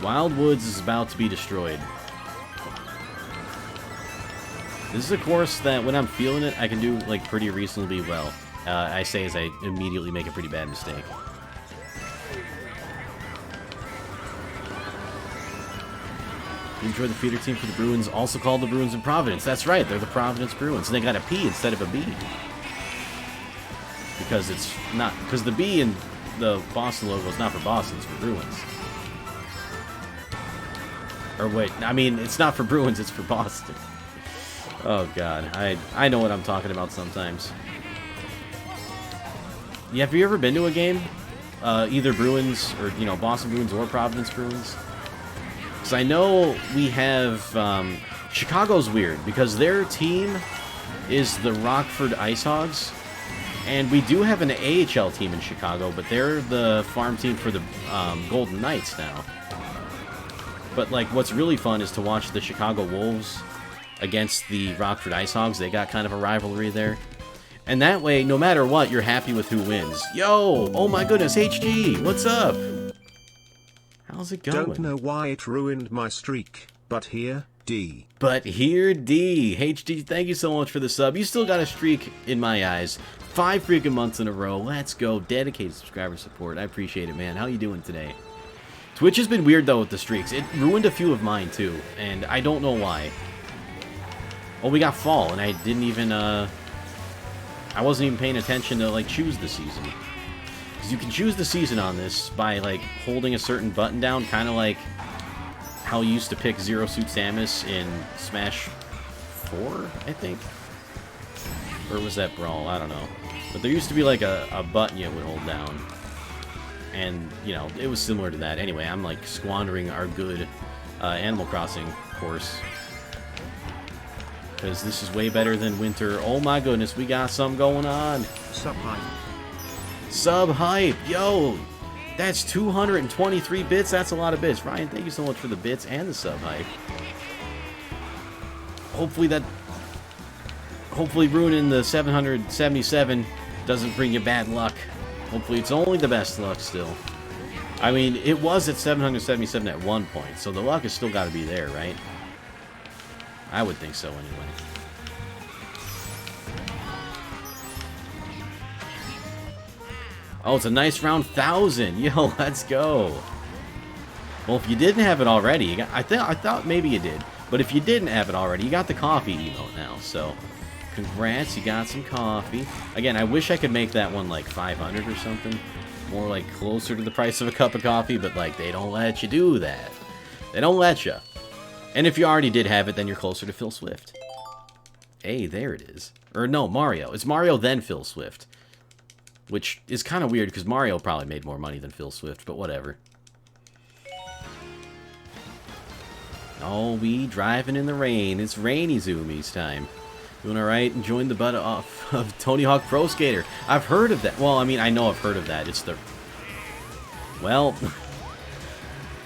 Wildwoods is about to be destroyed. This is a course that, when I'm feeling it, I can do, like, pretty reasonably well. I say as I immediately make a pretty bad mistake. You enjoy the feeder team for the Bruins, also called the Bruins in Providence. That's right, they're the Providence Bruins. And they got a P instead of a B. Because it's not... Because the B in the Boston logo is not for Boston, it's for Bruins. Or wait, I mean, it's not for Bruins, it's for Boston. Oh, God. I know what I'm talking about sometimes. Yeah, have you ever been to a game? Either Bruins, or, you know, Boston Bruins or Providence Bruins? Because I know we have... Chicago's weird, because their team is the Rockford Ice Hogs. And we do have an AHL team in Chicago, but they're the farm team for the Golden Knights now. But, like, what's really fun is to watch the Chicago Wolves against the Rockford Ice Hogs. They got kind of a rivalry there. And that way, no matter what, you're happy with who wins. Yo! Oh my goodness, HG! What's up? How's it going? Don't know why it ruined my streak, but here, D. But here, D. HG, thank you so much for the sub. You still got a streak in my eyes. 5 freaking months in a row. Let's go. Dedicated subscriber support. I appreciate it, man. How you doing today? Twitch has been weird, though, with the streaks. It ruined a few of mine, too. And I don't know why. Oh, we got fall, and I didn't even, I I wasn't even paying attention to, like, choose the season. Because you can choose the season on this by, like, holding a certain button down, kind of like how you used to pick Zero Suit Samus in Smash 4, I think? Or was that Brawl? I don't know. But there used to be, like, a button you would hold down. And, you know, it was similar to that. Anyway, I'm, like, squandering our good Animal Crossing course. Because this is way better than Winter. Oh my goodness, we got something going on. Sub-hype. Sub-hype. Yo, that's 223 bits. That's a lot of bits. Ryan, thank you so much for the bits and the sub-hype. Hopefully ruining the 777 doesn't bring you bad luck. Hopefully it's only the best luck still. I mean, it was at 777 at one point, so the luck has still got to be there, right? I would think so, anyway. Oh, it's a nice round 1,000. Yo, let's go. Well, if you didn't have it already, I thought maybe you did. But if you didn't have it already, you got the coffee emote now. So, congrats, you got some coffee. Again, I wish I could make that one like 500 or something. More like closer to the price of a cup of coffee, but like they don't let you do that. They don't let you. And if you already did have it, then you're closer to Phil Swift. Hey, there it is. Or no, Mario. It's Mario then Phil Swift. Which is kind of weird, because Mario probably made more money than Phil Swift, but whatever. Oh, we driving in the rain. It's Rainy Zoomies time. Doing alright? Enjoying the butt off of Tony Hawk Pro Skater. I've heard of that. Well, I mean, I know I've heard of that. It's the... Well...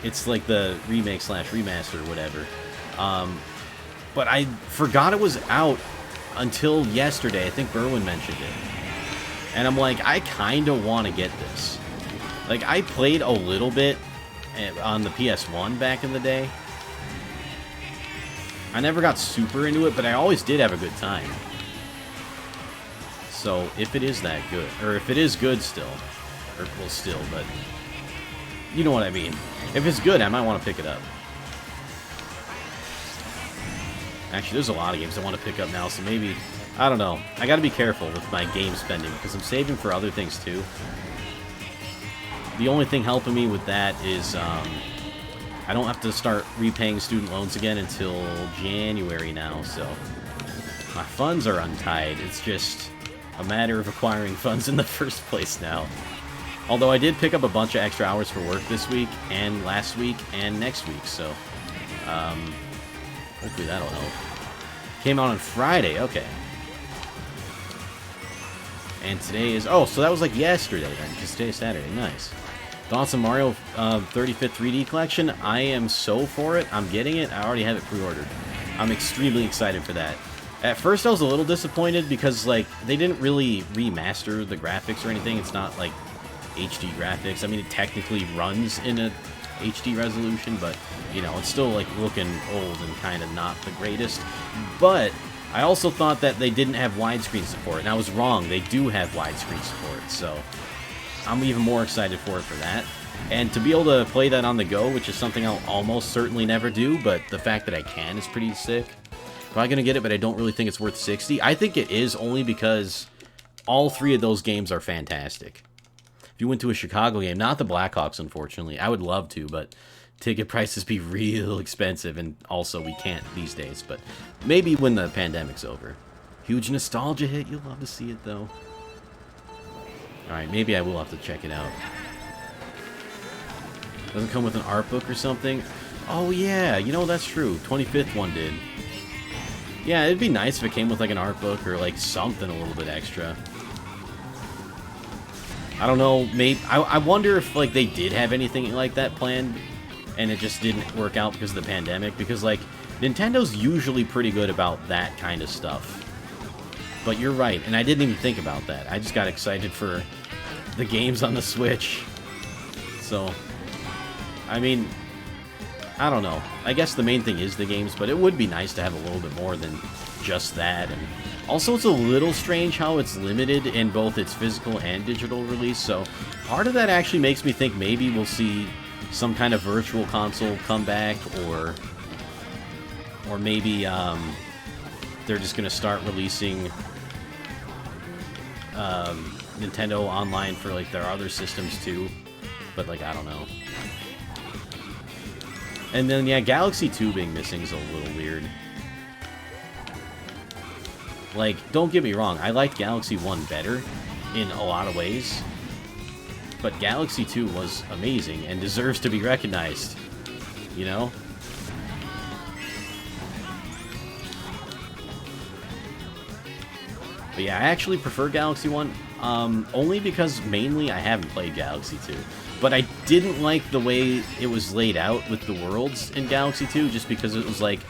It's like the remake / remaster or whatever. But I forgot it was out until yesterday. I think Berwin mentioned it. And I'm like, I kind of want to get this. Like, I played a little bit on the PS1 back in the day. I never got super into it, but I always did have a good time. So, if it is that good, or if it is good still, or, well, still, but you know what I mean. If it's good, I might want to pick it up. Actually, there's a lot of games I want to pick up now, so maybe, I don't know. I got to be careful with my game spending, because I'm saving for other things, too. The only thing helping me with that is, I don't have to start repaying student loans again until January now, so my funds are untied. It's just a matter of acquiring funds in the first place now. Although I did pick up a bunch of extra hours for work this week, and last week, and next week, so hopefully that'll help. Came out on Friday, okay. And today is, oh, so that was like yesterday then, because today's Saturday, nice. Thoughts on Mario 35th 3D Collection? I am so for it. I'm getting it. I already have it pre-ordered. I'm extremely excited for that. At first I was a little disappointed because, like, they didn't really remaster the graphics or anything. It's not, like, HD graphics. I mean, it technically runs in a HD resolution, but, you know, it's still, like, looking old and kind of not the greatest. But I also thought that they didn't have widescreen support, and I was wrong. They do have widescreen support, so I'm even more excited for it for that. And to be able to play that on the go, which is something I'll almost certainly never do, but the fact that I can is pretty sick. Probably gonna get it, but I don't really think it's worth $60. I think it is only because all three of those games are fantastic. If you went to a Chicago game, not the Blackhawks, unfortunately. I would love to, but ticket prices be real expensive, and also we can't these days. But maybe when the pandemic's over. Huge nostalgia hit. You'll love to see it, though. Alright, maybe I will have to check it out. Doesn't come with an art book or something? Oh, yeah. You know, that's true. 25th one did. Yeah, it'd be nice if it came with, like, an art book or, like, something a little bit extra. I don't know, maybe... I wonder if, like, they did have anything like that planned, and it just didn't work out because of the pandemic, because, like, Nintendo's usually pretty good about that kind of stuff. But you're right, and I didn't even think about that. I just got excited for the games on the Switch. So, I mean, I don't know. I guess the main thing is the games, but it would be nice to have a little bit more than just that. And also, it's a little strange how it's limited in both its physical and digital release, so part of that actually makes me think maybe we'll see some kind of virtual console come back, or maybe they're just going to start releasing Nintendo Online for like their other systems too, but like I don't know. And then yeah, Galaxy 2 being missing is a little weird. Like, don't get me wrong, I liked Galaxy 1 better in a lot of ways, but Galaxy 2 was amazing and deserves to be recognized, you know? But yeah, I actually prefer Galaxy 1, only because mainly I haven't played Galaxy 2. But I didn't like the way it was laid out with the worlds in Galaxy 2, just because it was like,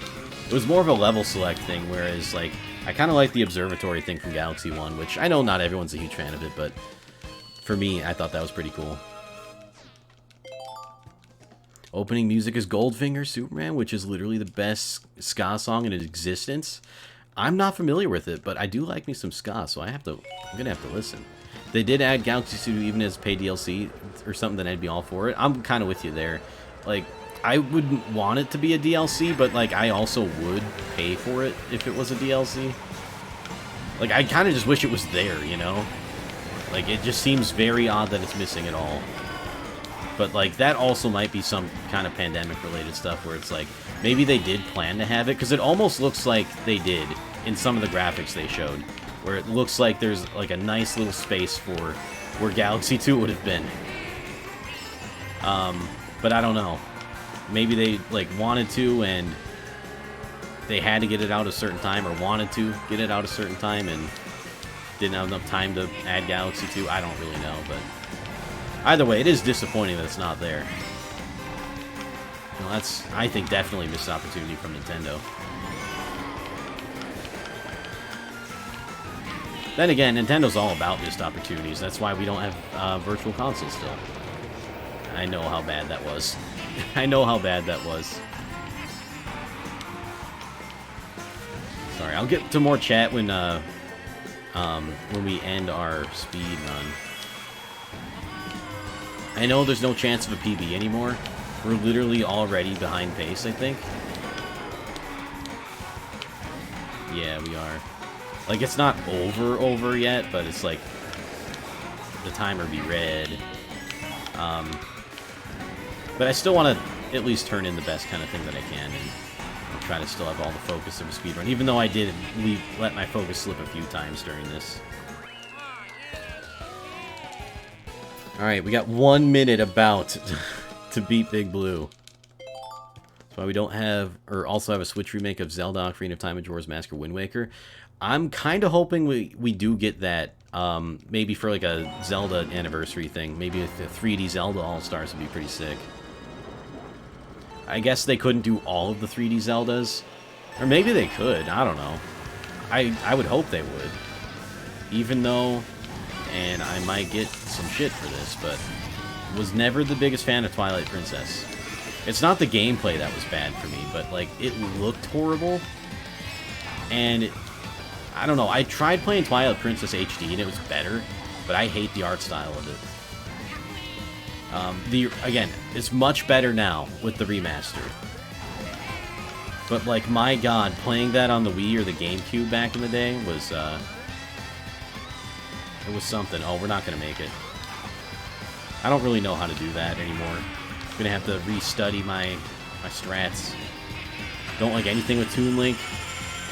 it was more of a level select thing, whereas like, I kind of like the observatory thing from Galaxy 1, which I know not everyone's a huge fan of it, but for me, I thought that was pretty cool. Opening music is Goldfinger Superman, which is literally the best ska song in existence. I'm not familiar with it, but I do like me some ska, so I'm gonna have to listen. If they did add Galaxy 2 even as paid DLC or something, then I'd be all for it. I'm kind of with you there. Like, I wouldn't want it to be a DLC, but like I also would pay for it if it was a DLC. Like, I kind of just wish it was there, you know? Like, it just seems very odd that it's missing at all. But like, that also might be some kind of pandemic-related stuff where it's like, maybe they did plan to have it, because it almost looks like they did in some of the graphics they showed, where it looks like there's like a nice little space for where Galaxy 2 would have been. But I don't know. Maybe they like wanted to and they had to get it out a certain time, or wanted to get it out a certain time and didn't have enough time to add Galaxy 2. I don't really know, but either way, it is disappointing that it's not there. Well, that's, I think, definitely a missed opportunity from Nintendo. Then again, Nintendo's all about missed opportunities. That's why we don't have Virtual Console still. I know how bad that was. I know how bad that was. Sorry, I'll get to more chat when we end our speed run. I know there's no chance of a PB anymore. We're literally already behind pace, I think. Yeah, we are. Like, it's not over yet, but it's like the timer be red. But I still want to at least turn in the best kind of thing that I can and try to still have all the focus of a speedrun, even though I did let my focus slip a few times during this. Alright, we got 1 minute about to beat Big Blue. That's why we don't have, or also have a Switch remake of Zelda Ocarina of Time, Majora's Mask, or Wind Waker. I'm kind of hoping we do get that, maybe for like a Zelda anniversary thing. Maybe if the 3D Zelda All-Stars would be pretty sick. I guess they couldn't do all of the 3D Zeldas. Or maybe they could, I don't know. I would hope they would. Even though, and I might get some shit for this, but was never the biggest fan of Twilight Princess. It's not the gameplay that was bad for me, but like, it looked horrible. And I don't know, I tried playing Twilight Princess HD and it was better, but I hate the art style of it. Again, it's much better now with the remaster. But like, my god, playing that on the Wii or the GameCube back in the day was, it was something. Oh, we're not gonna make it. I don't really know how to do that anymore. I'm gonna have to restudy my strats. Don't like anything with Toon Link.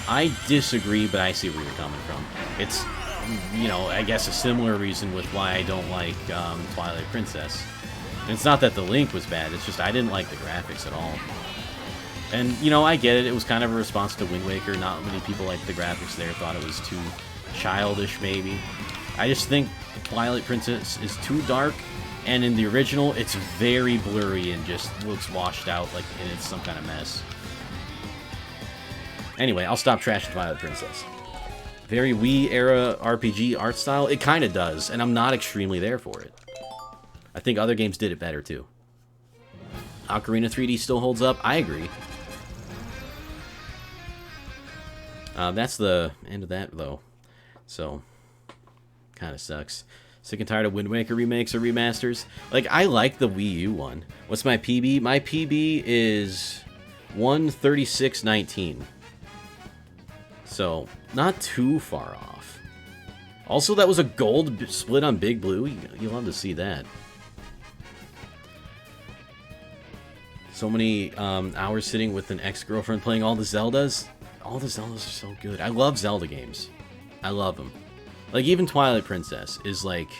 I disagree, but I see where you're coming from. It's, you know, I guess a similar reason with why I don't like Twilight Princess. And it's not that the Link was bad, it's just I didn't like the graphics at all. And, you know, I get it, it was kind of a response to Wind Waker. Not many people liked the graphics there, thought it was too childish, maybe. I just think Twilight Princess is too dark, and in the original, it's very blurry and just looks washed out like it's some kind of mess. Anyway, I'll stop trashing Twilight Princess. Very Wii-era RPG art style? It kind of does, and I'm not extremely there for it. I think other games did it better, too. Ocarina 3D still holds up? I agree. That's the end of that, though. So, kind of sucks. Sick and tired of Wind Waker remakes or remasters? Like, I like the Wii U one. What's my PB? My PB is 1:36:19. So, not too far off. Also, that was a gold split on Big Blue. You'll love to see that. So many hours sitting with an ex-girlfriend playing all the Zeldas. All the Zeldas are so good. I love Zelda games. I love them. Like, even Twilight Princess is like...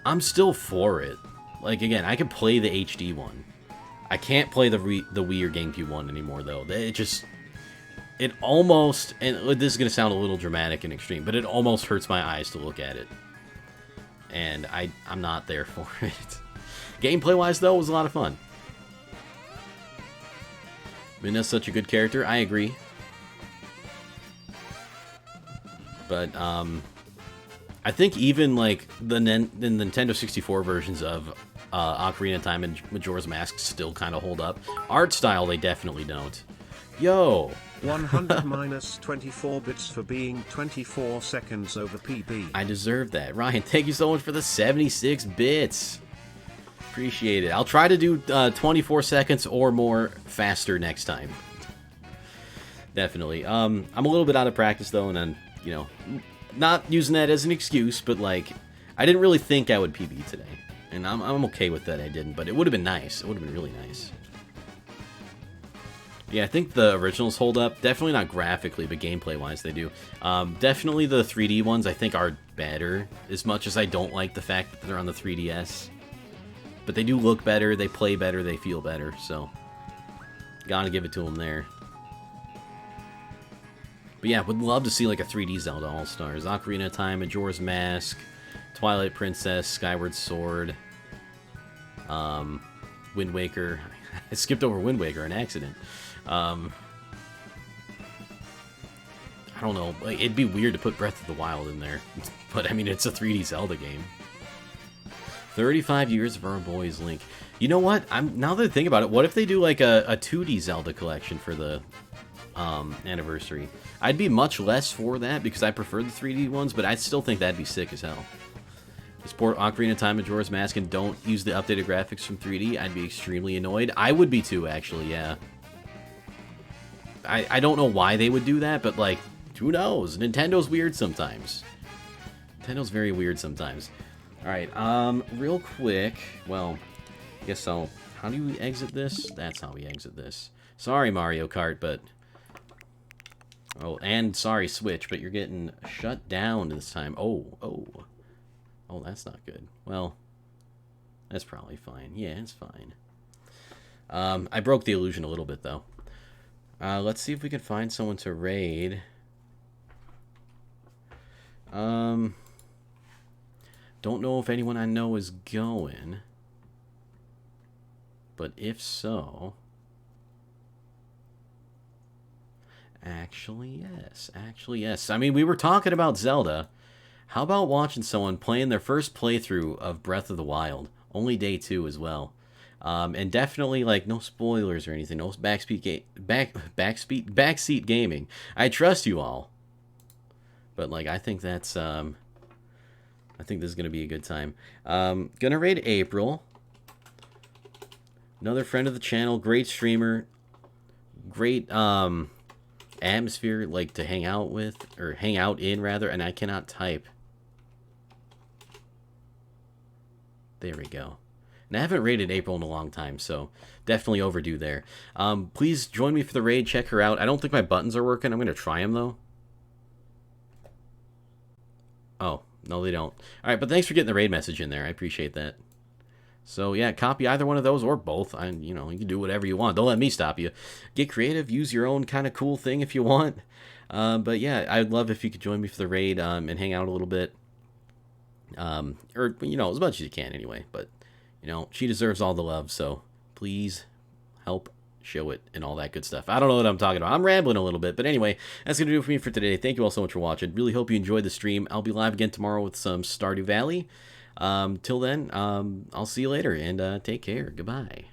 I'm still for it. Like, again, I could play the HD one. I can't play the Wii or GameCube one anymore, though. It just... It almost... And this is going to sound a little dramatic and extreme, but it almost hurts my eyes to look at it. And I'm not there for it. Gameplay-wise, though, it was a lot of fun. Mina's such a good character. I agree. But, I think even, like, the Nintendo 64 versions of Ocarina of Time and Majora's Mask still kind of hold up. Art style, they definitely don't. Yo! 100 minus 24 bits for being 24 seconds over PB. I deserve that. Ryan, thank you so much for the 76 bits. Appreciate it. I'll try to do 24 seconds or more faster next time. Definitely. I'm a little bit out of practice, though, and then, you know, not using that as an excuse, but, like, I didn't really think I would PB today. And I'm okay with that I didn't, but it would have been nice. It would have been really nice. Yeah, I think the originals hold up. Definitely not graphically, but gameplay-wise they do. Definitely the 3D ones I think are better, as much as I don't like the fact that they're on the 3DS. But they do look better, they play better, they feel better, so... Gotta give it to them there. But yeah, would love to see like a 3D Zelda All-Stars. Ocarina of Time, Majora's Mask, Twilight Princess, Skyward Sword, Wind Waker. I skipped over Wind Waker, an accident. I don't know, like, it'd be weird to put Breath of the Wild in there. But I mean, it's a 3D Zelda game. 35 years of our boys Link. You know what? Now that I think about it, what if they do like a 2D Zelda collection for the anniversary? I'd be much less for that because I prefer the 3D ones, but I still think that'd be sick as hell. Support Ocarina of Time, Majora's Mask, and don't use the updated graphics from 3D. I'd be extremely annoyed. I would be too, actually, yeah. I don't know why they would do that, but like, who knows? Nintendo's weird sometimes. Nintendo's very weird sometimes. Alright, real quick, well, I guess I'll... How do we exit this? That's how we exit this. Sorry, Mario Kart, but... Oh, and sorry, Switch, but you're getting shut down this time. Oh, that's not good. Well, that's probably fine. Yeah, it's fine. I broke the illusion a little bit, though. Let's see if we can find someone to raid. Don't know if anyone I know is going. But if so... Actually, yes. Actually, yes. I mean, we were talking about Zelda. How about watching someone playing their first playthrough of Breath of the Wild? Only day 2 as well. And definitely, like, no spoilers or anything. No backseat gaming. I trust you all. But, like, I think that's... I think this is going to be a good time. Gonna raid April. Another friend of the channel. Great streamer. Great, atmosphere, like, to hang out with. Or hang out in, rather. And I cannot type. There we go. And I haven't raided April in a long time, so definitely overdue there. Please join me for the raid. Check her out. I don't think my buttons are working. I'm going to try them, though. Oh, no, they don't. All right, but thanks for getting the raid message in there. I appreciate that. So, yeah, copy either one of those or both. You know, you can do whatever you want. Don't let me stop you. Get creative. Use your own kind of cool thing if you want. But, yeah, I'd love if you could join me for the raid and hang out a little bit. Or, you know, as much as you can anyway. But, you know, she deserves all the love, so please help show it and all that good stuff. I don't know what I'm talking about. I'm rambling a little bit, but anyway, that's going to do it for me for today. Thank you all so much for watching. Really hope you enjoyed the stream. I'll be live again tomorrow with some Stardew Valley. Till then, I'll see you later, and take care. Goodbye.